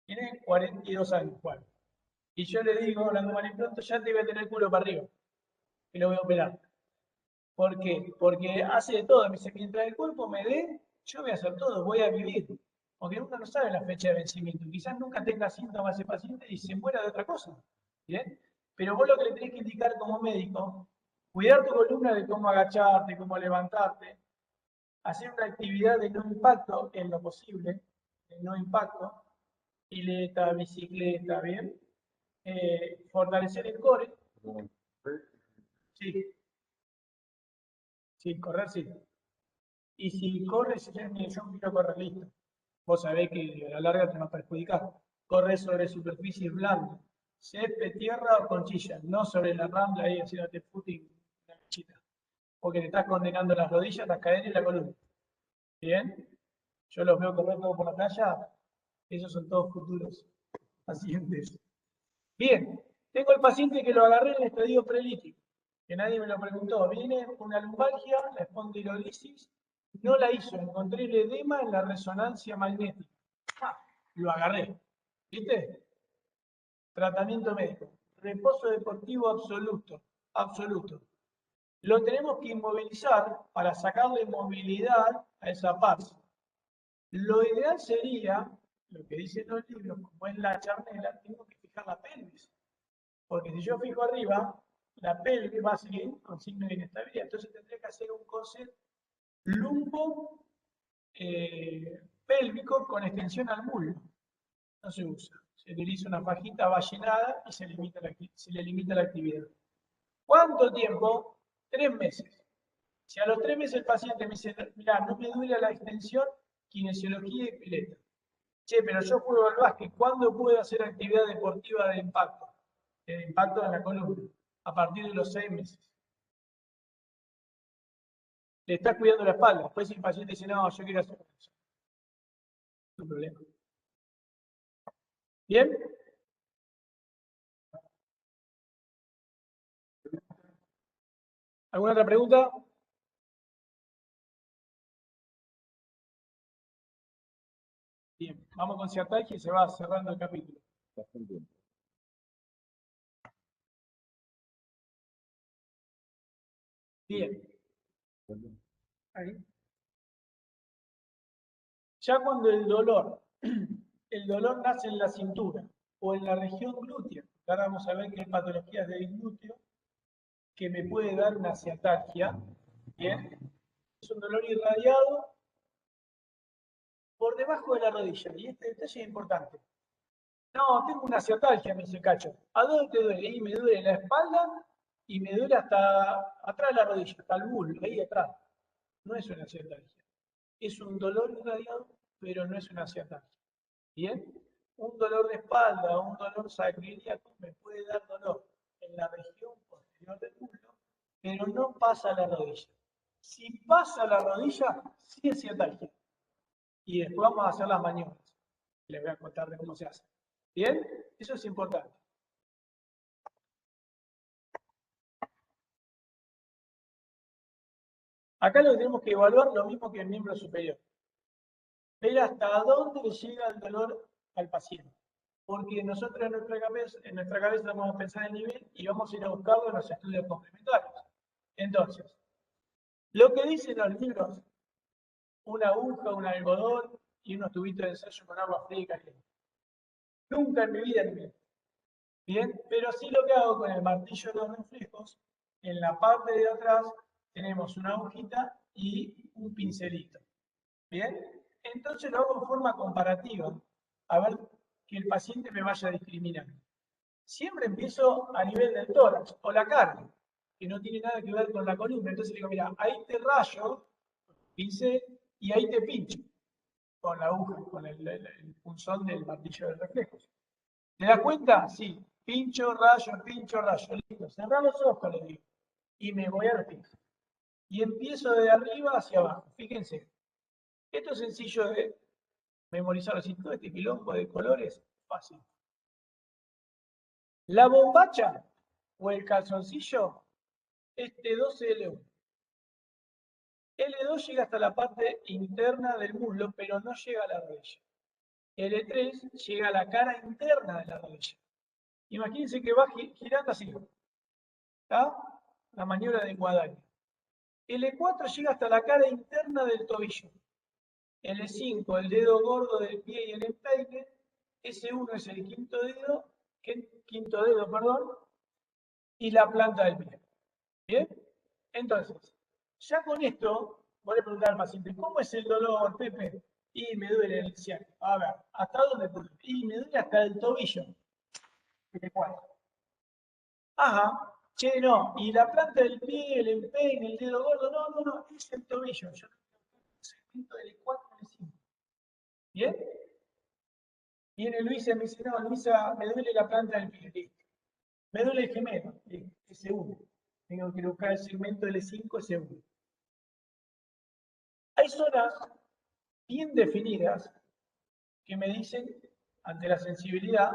Tiene 42 años, Juan. Y yo le digo, hablando mal y pronto, ya te voy a tener el culo para arriba. Y lo voy a operar. ¿Por qué? Porque hace de todo. Me dice, mientras el cuerpo me dé, yo voy a hacer todo, voy a vivir. Porque uno no sabe la fecha de vencimiento. Quizás nunca tenga síntomas ese paciente y se muera de otra cosa. ¿Bien? Pero vos lo que le tenés que indicar como médico, cuidar tu columna de cómo agacharte, cómo levantarte, hacer una actividad de no impacto en lo posible, de no impacto, pileta, bicicleta, ¿bien? Fortalecer el core. Sí. Sí, correr sí. Y si corres, yo quiero correr, listo. Vos sabés que a la larga te va a perjudicar. Corre sobre superficies blandas, césped, tierra o conchilla, no sobre la rambla ahí haciéndote footing una canchita. Porque te estás condenando las rodillas, las caderas y la columna. ¿Bien? Yo los veo correr todo por la playa, esos son todos futuros pacientes. Bien, tengo el paciente que lo agarré en el estadio prelítico, que nadie me lo preguntó. Viene con una lumbalgia, la espondilolisis, no la hizo, encontré el edema en la resonancia magnética. Lo agarré. ¿Viste? Tratamiento médico. Reposo deportivo absoluto. Absoluto. Lo tenemos que inmovilizar para sacarle movilidad a esa parte. Lo ideal sería, lo que dicen los libros, como es la charnela, tengo que fijar la pelvis. Porque si yo fijo arriba, la pelvis va a seguir con signo de inestabilidad. Entonces tendría que hacer un corset lumbo pélvico con extensión al muslo. No se usa. Se utiliza una fajita ballenada y se le limita la actividad. ¿Cuánto tiempo? 3 meses. Si a los 3 meses el paciente me dice, mira, no me duele la extensión, kinesiología y pileta. Che, pero yo juego al básquet, ¿cuándo puedo hacer actividad deportiva de impacto? De impacto en la columna. A partir de los 6 meses. Le estás cuidando la espalda. Después si el paciente dice, no, yo quiero hacer eso. No hay problema. ¿Bien? ¿Alguna otra pregunta? Bien, vamos con ciatalgia y se va cerrando el capítulo. Bien. Ahí. Ya cuando el dolor nace en la cintura o en la región glútea, ahora vamos a ver que hay patologías del glúteo que me puede dar una ciatalgia, ¿bien? Es un dolor irradiado por debajo de la rodilla, y este detalle es importante. No, tengo una ciatalgia, me dice Cacho. ¿A dónde te duele? Y me duele la espalda y me duele hasta atrás de la rodilla, hasta el muslo, ahí atrás. No es una ciatalgia. Es un dolor irradiado, pero no es una ciatalgia. ¿Bien? Un dolor de espalda o un dolor sacroiliaco me puede dar dolor en la región posterior del muslo, pero no pasa a la rodilla. Si pasa a la rodilla, sí es ciatalgia. Y después vamos a hacer las maniobras. Les voy a contar de cómo se hace. ¿Bien? Eso es importante. Acá lo que tenemos que evaluar lo mismo que el miembro superior. Ver hasta dónde le llega el dolor al paciente. Porque nosotros en nuestra cabeza vamos a pensar el nivel y vamos a ir a buscarlo en los estudios complementarios. Entonces, lo que dicen los libros, una aguja, un algodón y unos tubitos de ensayo con agua fría y caliente. Nunca en mi vida lo vi. Bien, pero sí lo que hago con el martillo de los reflejos, en la parte de atrás tenemos una agujita y un pincelito. Bien, entonces lo hago en forma comparativa, a ver que el paciente me vaya discriminando. Siempre empiezo a nivel del tórax o la cara, que no tiene nada que ver con la columna. Entonces le digo, mira, ahí te rayo, pincel, y ahí te pincho con la aguja, con el punzón del martillo de reflejos. ¿Te das cuenta? Sí. Pincho, rayo, listo. Cerrá los ojos, le digo. Y me voy a los pies. Y empiezo de arriba hacia abajo. Fíjense. Esto es sencillo de memorizar. Así, todo este quilombo de colores, fácil. La bombacha o el calzoncillo es T2L1. L2 llega hasta la parte interna del muslo, pero no llega a la rodilla. L3 llega a la cara interna de la rodilla. Imagínense que va girando así. ¿Está? La maniobra de guadaña. L4 llega hasta la cara interna del tobillo. L5, el dedo gordo del pie y el empeine. S1 es el quinto dedo, y la planta del pie. ¿Bien? Entonces, ya con esto, voy a preguntar al paciente, ¿cómo es el dolor, Pepe? Y me duele el ciático. A ver, ¿hasta dónde te duele? Y me duele hasta el tobillo. L4. Ajá, che, no, y la planta del pie, el empeine, el dedo gordo, no, es el tobillo. Yo no tengo el segmento del L4 y L5. ¿Bien? Viene Luisa y me dice, no, Luisa, me duele la planta del pie. Listo. Me duele el gemelo, S1. Tengo que buscar el segmento L5, S1. Hay zonas bien definidas que me dicen, ante la sensibilidad,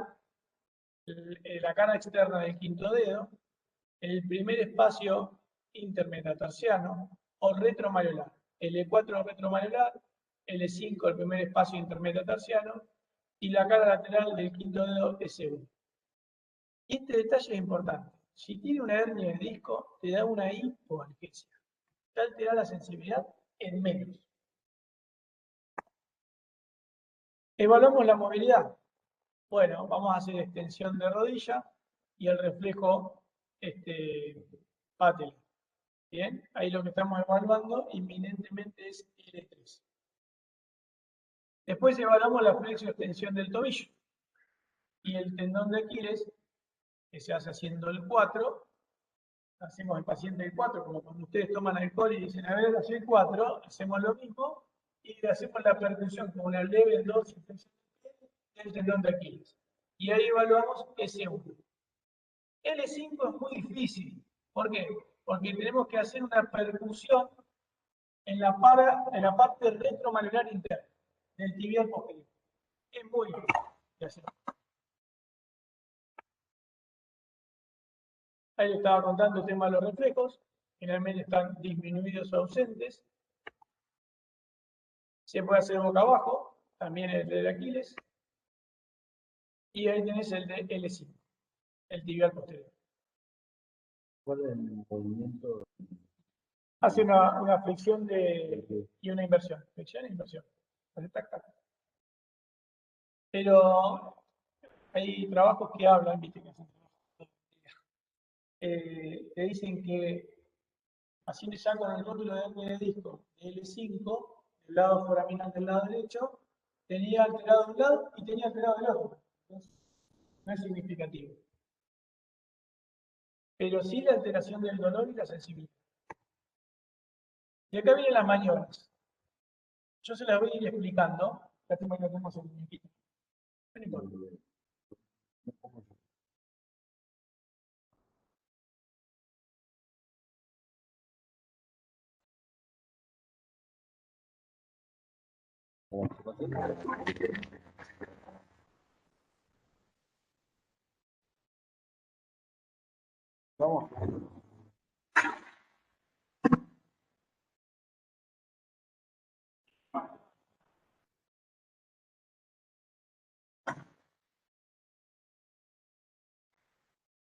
la cara externa del quinto dedo, el primer espacio intermetatarsiano o retromayolar. L4 retromayolar, L5 el primer espacio intermetatarsiano y la cara lateral del quinto dedo S1. Y este detalle es importante. Si tiene una hernia de disco, te da una hipoalgesia. Te altera la sensibilidad en menos. Evaluamos la movilidad. Bueno, vamos a hacer extensión de rodilla y el reflejo patelar. Bien, ahí lo que estamos evaluando inminentemente es L3. Después evaluamos la flexo-extensión del tobillo y el tendón de Aquiles, que se hace haciendo el 4. Hacemos el paciente el 4, como cuando ustedes toman alcohol y dicen, a ver, hace el 4, hacemos lo mismo y hacemos la percusión con una leve dosis del tendón de Aquiles. Y ahí evaluamos S1. L5 es muy difícil. ¿Por qué? Porque tenemos que hacer una percusión en la parte retromayolar interna del tibial posterior. Es muy difícil. Ahí le estaba contando el tema de los reflejos. Generalmente están disminuidos o ausentes. Se puede hacer boca abajo, también el de Aquiles. Y ahí tenés el de L5, el tibial posterior. ¿Cuál es el movimiento? Hace una flexión y una inversión. Flexión e inversión. Pero hay trabajos que hablan, viste, que hacen te dicen que así le sacan el rótulo de hernia de disco de L5, del lado foraminal del lado derecho, tenía alterado de un lado y tenía alterado del otro. Entonces, no es significativo. Pero sí la alteración del dolor y la sensibilidad. Y acá vienen las maniobras. Yo se las voy a ir explicando. Lástima que no tenemos el muñequito. No importa. Vamos.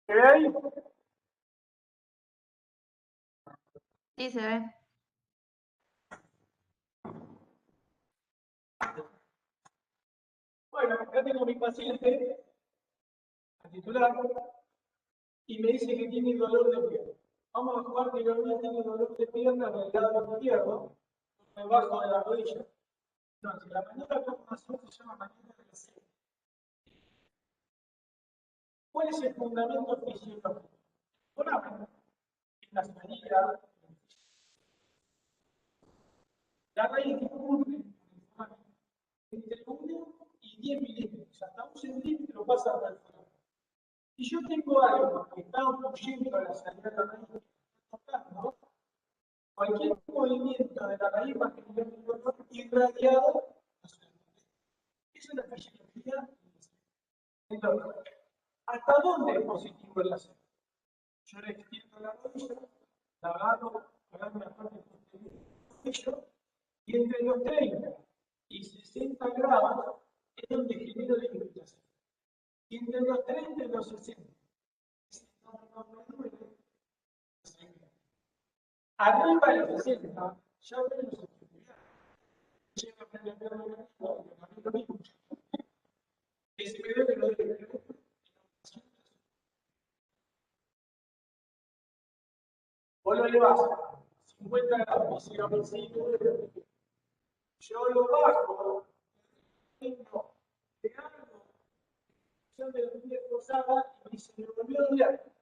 ¿Se ve ahí? Sí, se ve. Bueno, acá tengo mi paciente, a titular, y me dice que tiene dolor de pierna. Vamos a jugar que Gabriel tiene dolor de pierna en el lado izquierdo, debajo de la rodilla. Entonces, la maniobra de formación se llama maniobra de la C. ¿Cuál es el fundamento fisiológico? Bueno, en la salida, la raíz discurre entre 1 y 10 milímetros, hasta 1 centímetro pasa por el foramen. Si yo tengo algo que está obstruyendo la salida de la raíz, tocando, cualquier movimiento de la raíz va a generar un dolor irradiado hacia el foramen. Esa es la fisiología. Entonces, ¿hasta dónde es positivo el láser? Yo le extiendo la rodilla, la agarro la parte posterior del cuello, y entre los 30 y 60 grados es donde genero la irritación. Y entre los 30 y los 60, arriba de los 60, ya ven los actividades. Llega a prender el organismo, lo mismo. Ese video que lo debe. Vos lo elevás 50 grados, y yo lo bajo, tengo de algo, yo de la línea forzada y se me volvió a doler.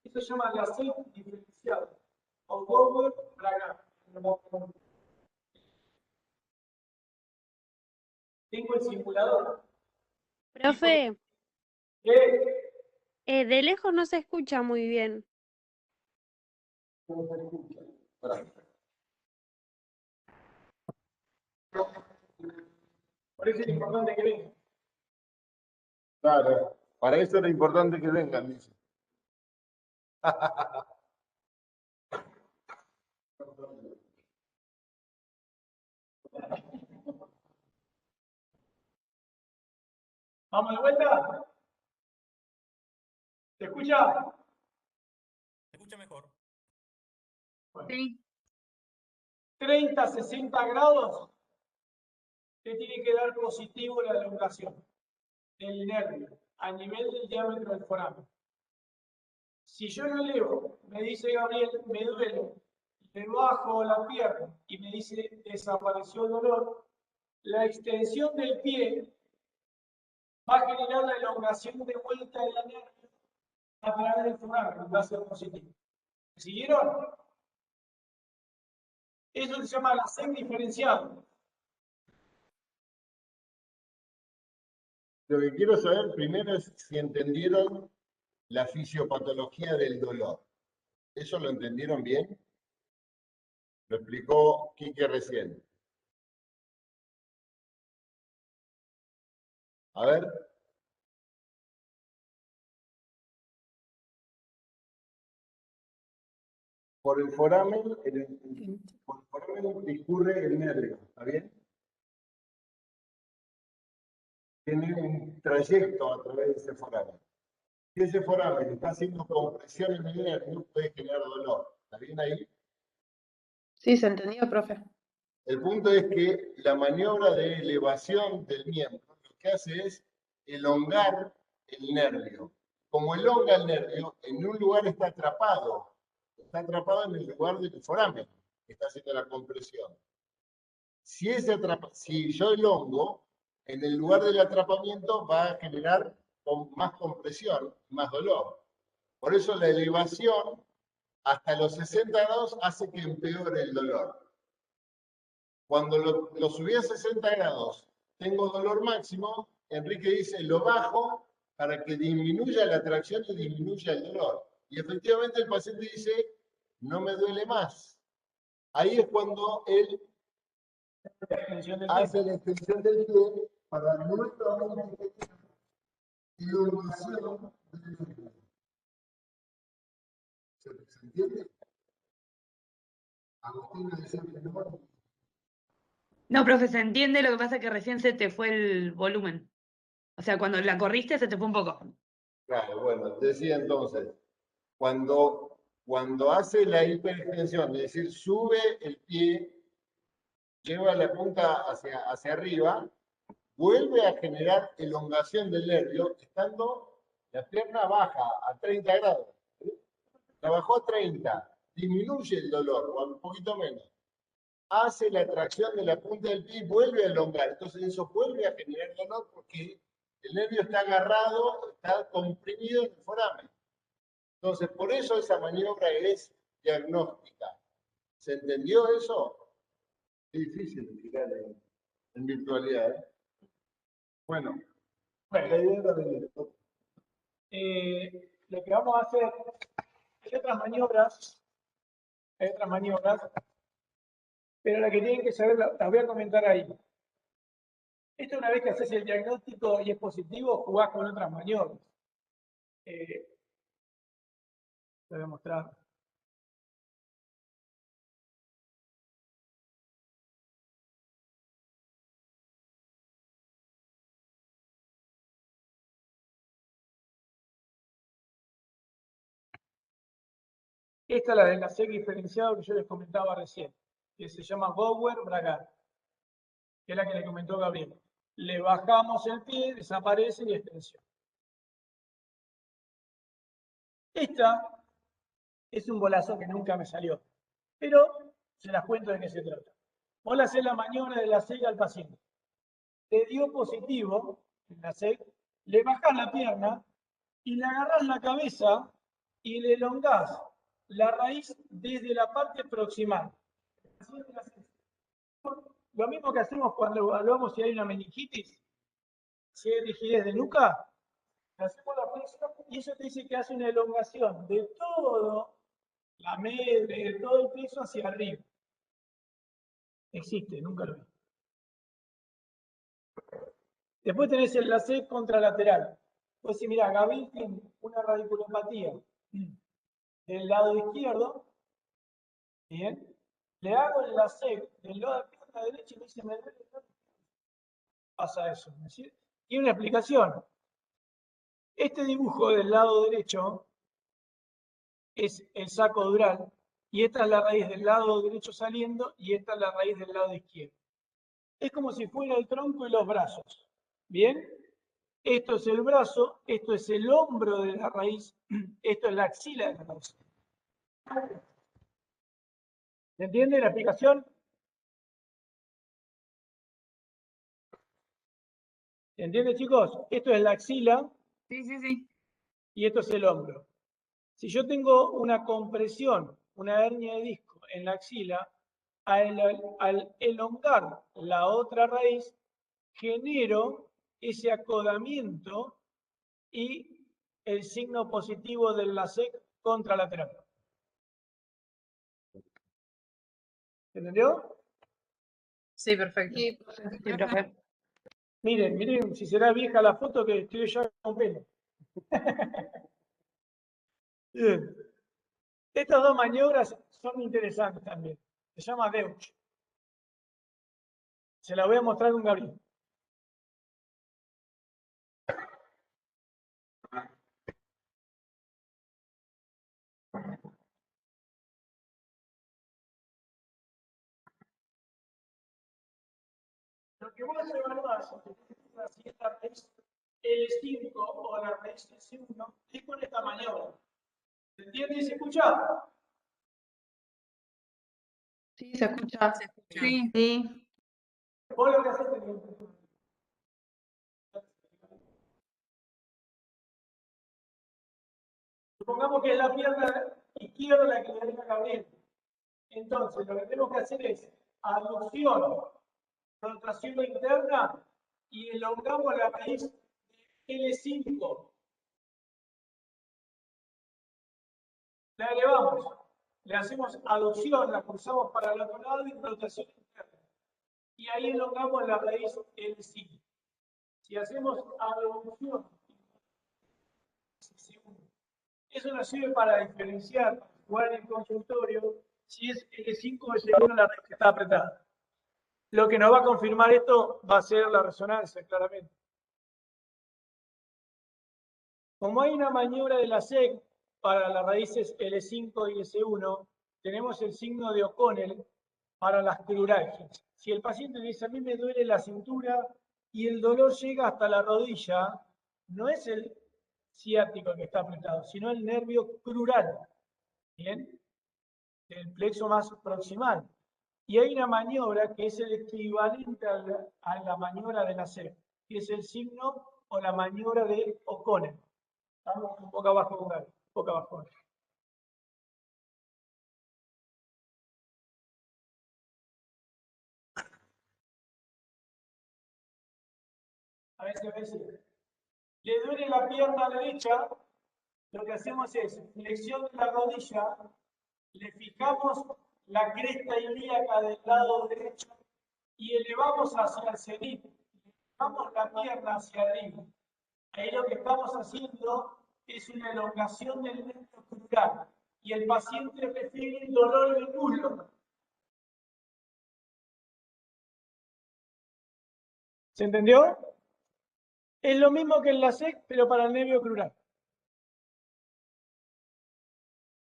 Eso se llama la C diferenciada, o Doppler Braga. Tengo el simulador. Profe, ¿Qué? de lejos no se escucha muy bien. No se escucha. Por eso es importante que vengan. Claro, para eso era importante que vengan, dice. ¿Vamos de vuelta? ¿Se escucha? Se escucha mejor. Bueno. Sí. 30, 60 grados, te tiene que dar positivo la elongación del nervio a nivel del diámetro del foramen. Si yo lo elevo, me dice Gabriel, me duele, le bajo la pierna y me dice desapareció el dolor, la extensión del pie va a generar la elongación de vuelta del nervio a través del foramen, va a ser positivo. ¿Me siguieron? Eso se llama la SEC diferenciado. Lo que quiero saber primero es si entendieron la fisiopatología del dolor. ¿Eso lo entendieron bien? Lo explicó Quique recién. A ver. Por el foramen, discurre el nervio, ¿está bien? Tiene un trayecto a través de ese foramen. Si ese foramen está haciendo compresión en el nervio, puede generar dolor. ¿Está bien ahí? Sí, se entendió, profe. El punto es que la maniobra de elevación del miembro lo que hace es elongar el nervio. Como elonga el nervio, en un lugar está atrapado en el lugar del foramen, que está haciendo la compresión. Si yo elongo, en el lugar del atrapamiento va a generar más compresión, más dolor. Por eso la elevación hasta los 60 grados hace que empeore el dolor. Cuando lo subí a 60 grados, tengo dolor máximo, Enrique dice, lo bajo para que disminuya la tracción y disminuya el dolor. Y efectivamente el paciente dice, no me duele más. Ahí es cuando él hace la extensión del pie para nuevamente elongación del nervio. ¿Se entiende? Agustina decía que no. No, profe, se entiende, lo que pasa es que recién se te fue el volumen. O sea, cuando la corriste se te fue un poco. Claro, bueno, decía entonces, cuando hace la hiperextensión, es decir, sube el pie, lleva la punta hacia arriba, vuelve a generar elongación del nervio, estando la pierna baja a 30 grados. La bajó a 30, disminuye el dolor, o un poquito menos. Hace la tracción de la punta del pie y vuelve a elongar. Entonces eso vuelve a generar dolor porque el nervio está agarrado, está comprimido en el foramen. Entonces, por eso esa maniobra es diagnóstica. ¿Se entendió eso? Es difícil explicar en virtualidad, ¿eh? Bueno, la idea era de esto. Lo que vamos a hacer, hay otras maniobras, pero la que tienen que saber las voy a comentar ahí. Esto una vez que haces el diagnóstico y es positivo, jugás con otras maniobras. Te voy a mostrar. Esta es la del LASEK diferenciado que yo les comentaba recién, que se llama Bower-Bragat, que es la que le comentó Gabriel. Le bajamos el pie, desaparece y extensión. Esta es un bolazo que nunca me salió, pero se las cuento de qué se trata. Vos le hacés la maniobra de LASEK al paciente. Te dio positivo en LASEK, le bajás la pierna y le agarrás la cabeza y le elongás la raíz desde la parte proximal. Lo mismo que hacemos cuando evaluamos si hay una meningitis, si hay rigidez de nuca, hacemos la flexión y eso te dice que hace una elongación de todo la media, de todo el peso hacia arriba. Existe, nunca lo vi. Después tenés el LASEK contralateral. Pues si mira, Gabriel tiene una radiculopatía del lado izquierdo, bien, le hago el LASEK del lado de la pierna derecha y me dice, me duele. Pasa eso. ¿Es decir? Tiene una explicación. Este dibujo del lado derecho es el saco dural y esta es la raíz del lado derecho saliendo y esta es la raíz del lado izquierdo. Es como si fuera el tronco y los brazos. ¿Bien? Esto es el brazo, esto es el hombro de la raíz, esto es la axila de la raíz. ¿Se entiende la explicación? ¿Se entiende, chicos? Esto es la axila. Sí, sí, sí. Y esto es el hombro. Si yo tengo una compresión, una hernia de disco en la axila, al elongar la otra raíz, genero ese acodamiento y el signo positivo del LASEK contralateral. ¿Se entendió? Sí, perfecto. Sí, profe. Miren, miren si será vieja la foto que estoy ya con pelo. Bien. Estas dos maniobras son interesantes también. Se llama Deutsch. Se la voy a mostrar con Gabriel. Lo que vos evaluás si esta raíz L5 o la raíz S1 es con esta maniobra. ¿Se entiende y se escucha? Sí, se escucha. Se escucha. Sí. Sí. Vos lo que haces supongamos que es la pierna izquierda la que le deja Gabriel. Entonces, lo que tenemos que hacer es aducción, rotación interna y elongamos la raíz de L5. La elevamos, le hacemos aducción, la cruzamos para el otro lado y rotación interna. Y ahí elongamos la raíz L5. Si hacemos aducción, eso nos sirve para diferenciar, o en el consultorio si es L5 o L1 la raíz que está apretada. Lo que nos va a confirmar esto va a ser la resonancia, claramente. Como hay una maniobra de la SEC para las raíces L5 y S1, tenemos el signo de O'Connell para las cruralgias. Si el paciente dice, a mí me duele la cintura y el dolor llega hasta la rodilla, no es el ciático que está apretado, sino el nervio crural, ¿bien? El plexo más proximal. Y hay una maniobra que es el equivalente a la maniobra de la SEC, que es el signo o la maniobra de O'Connell. Estamos un poco abajo de un poco abajo. A veces le duele la pierna derecha, lo que hacemos es flexión de la rodilla, le fijamos la cresta ilíaca del lado derecho y elevamos hacia el cenit, elevamos la pierna hacia arriba. Ahí lo que estamos haciendo es una elongación del nervio crural y el paciente refiere el dolor del muslo. ¿Se entendió? Es lo mismo que en la SEC, pero para el nervio crural.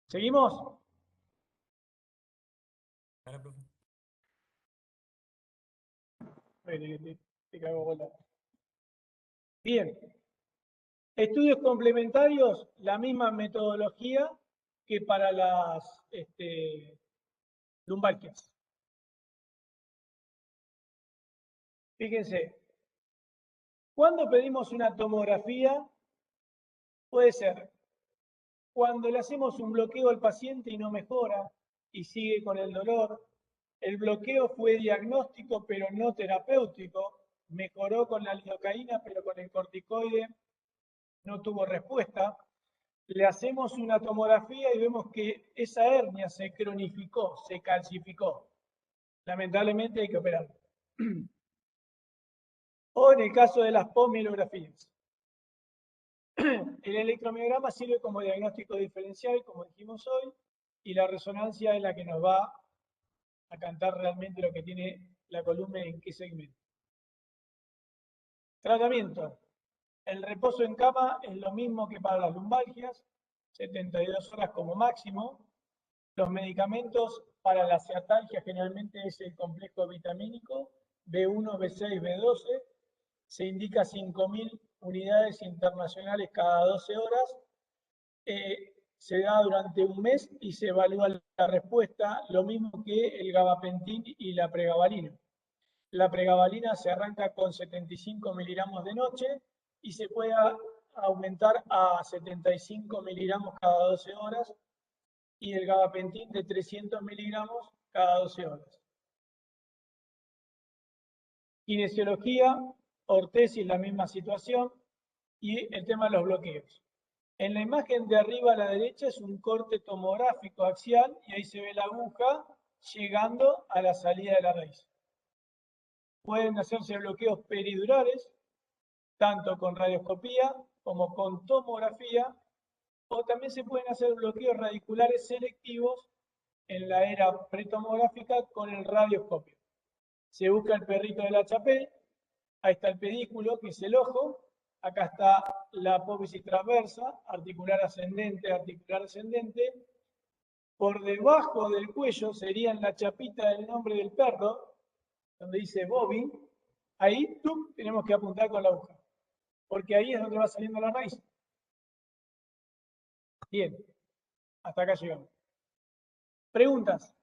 ¿Seguimos? Dale, profe. Te cago bola. Bien. Estudios complementarios, la misma metodología que para las lumbalgias. Fíjense, cuando pedimos una tomografía, puede ser cuando le hacemos un bloqueo al paciente y no mejora y sigue con el dolor. El bloqueo fue diagnóstico pero no terapéutico. Mejoró con la lidocaína pero con el corticoide no tuvo respuesta. Le hacemos una tomografía y vemos que esa hernia se cronificó, se calcificó. Lamentablemente hay que operar. O en el caso de las pomielografías. El electromiograma sirve como diagnóstico diferencial, como dijimos hoy, y la resonancia es la que nos va a cantar realmente lo que tiene la columna en qué segmento. Tratamiento. El reposo en cama es lo mismo que para las lumbalgias, 72 horas como máximo. Los medicamentos para la ciatalgia generalmente es el complejo vitamínico B1, B6, B12. Se indica 5.000 unidades internacionales cada 12 horas. Se da durante un mes y se evalúa la respuesta, lo mismo que el gabapentin y la pregabalina. La pregabalina se arranca con 75 miligramos de noche y se puede aumentar a 75 miligramos cada 12 horas y el gabapentin de 300 miligramos cada 12 horas. Kinesiología, ortesis, la misma situación y el tema de los bloqueos. En la imagen de arriba a la derecha es un corte tomográfico axial y ahí se ve la aguja llegando a la salida de la raíz. Pueden hacerse bloqueos peridurales, tanto con radioscopía como con tomografía, o también se pueden hacer bloqueos radiculares selectivos en la era pretomográfica con el radioscopio. Se busca el perrito de la Chapelle, ahí está el pedículo, que es el ojo, acá está la apófisis transversa, articular ascendente. Por debajo del cuello sería en la chapita del nombre del perro, donde dice Bobby, ahí tenemos que apuntar con la aguja, porque ahí es donde va saliendo la raíz. Bien, hasta acá llegamos. ¿Preguntas?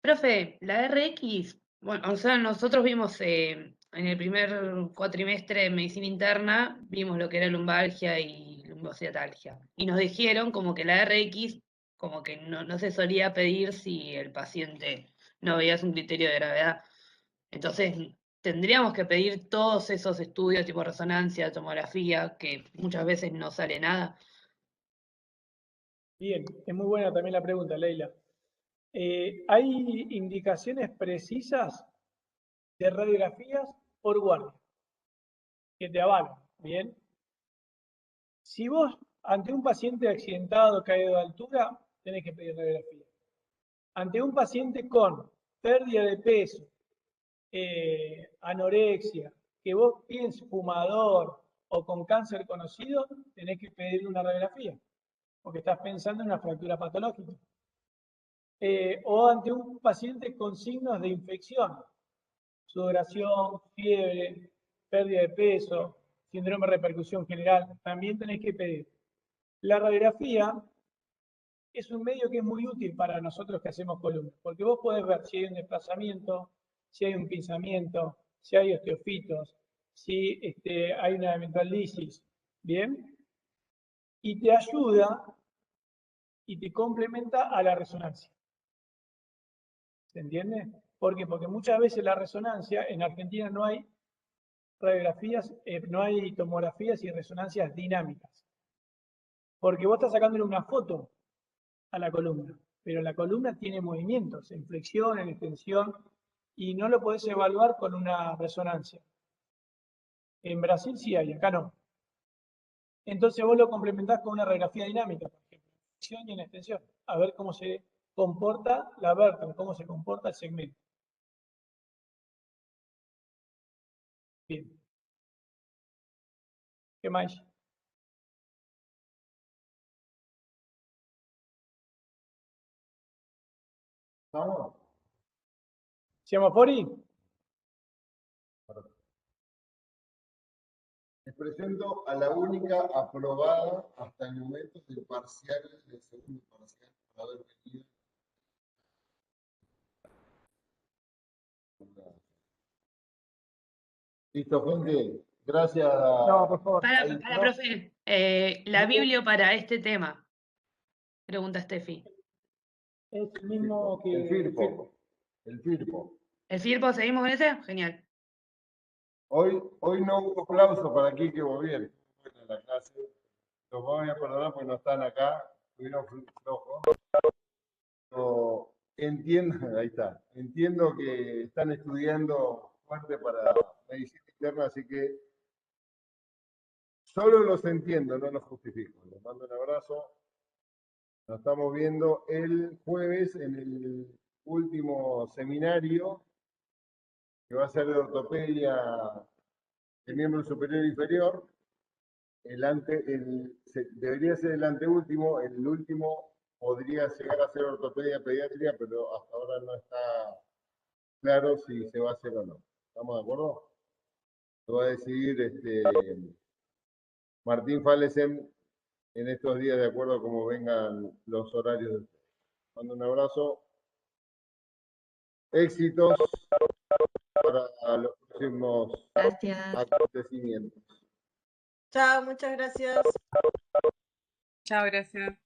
Profe, la RX, bueno, o sea, nosotros vimos en el primer cuatrimestre de medicina interna, vimos lo que era lumbalgia y lumbociatalgia. Y nos dijeron como que la RX, como que no se solía pedir si el paciente no veía un criterio de gravedad. Entonces, tendríamos que pedir todos esos estudios tipo resonancia, tomografía, que muchas veces no sale nada. Bien, es muy buena también la pregunta, Leila. Hay indicaciones precisas de radiografías por guardia. que te avalan, ¿bien? Si vos, ante un paciente accidentado, caído de altura, tenés que pedir radiografía. Ante un paciente con pérdida de peso, anorexia, que vos pienses fumador o con cáncer conocido, tenés que pedir una radiografía, porque estás pensando en una fractura patológica. O ante un paciente con signos de infección, sudoración, fiebre, pérdida de peso, síndrome de repercusión general, también tenés que pedir. La radiografía es un medio que es muy útil para nosotros que hacemos columnas, porque vos podés ver si hay un desplazamiento, si hay un pinzamiento, si hay osteofitos, si hay una eventual lisis, ¿bien? Y te ayuda y te complementa a la resonancia. ¿Se entiende? ¿Por qué? Porque muchas veces la resonancia, en Argentina no hay radiografías, no hay tomografías y resonancias dinámicas. Porque vos estás sacándole una foto a la columna, pero la columna tiene movimientos, en flexión, en extensión, y no lo podés evaluar con una resonancia. En Brasil sí hay, acá no. Entonces vos lo complementás con una radiografía dinámica, por ejemplo, en flexión y en extensión, a ver cómo se comporta la vértebra, cómo se comporta el segmento. Bien. ¿Qué más? ¿Vamos? ¿Siamo fuori? Les presento a la única aprobada hasta el momento del parcial, del segundo parcial, por haber venido. Listo, gente. Gracias. No, por favor. Para, profe, la Biblia para este tema, pregunta Steffi. Es el mismo que El FIRPO. El FIRPO. ¿El FIRPO seguimos con ese? Genial. Hoy no hubo aplauso para aquí que vos bien. En la clase. Los voy a perdonar porque no están acá. Estuvieron flojos. Pero entiendo, ahí está. Entiendo que están estudiando fuerte para medicina interna, así que solo los entiendo, no los justifico. Les mando un abrazo. Nos estamos viendo el jueves en el último seminario que va a ser de ortopedia de miembro superior e inferior. Debería ser el anteúltimo, el último podría llegar a ser ortopedia pediatría, pero hasta ahora no está claro si se va a hacer o no. ¿Estamos de acuerdo? Lo va a decidir Martín Falesen en estos días, de acuerdo a cómo vengan los horarios de ustedes. Mando un abrazo. Éxitos para los próximos acontecimientos. Chao, muchas gracias. Chao, gracias.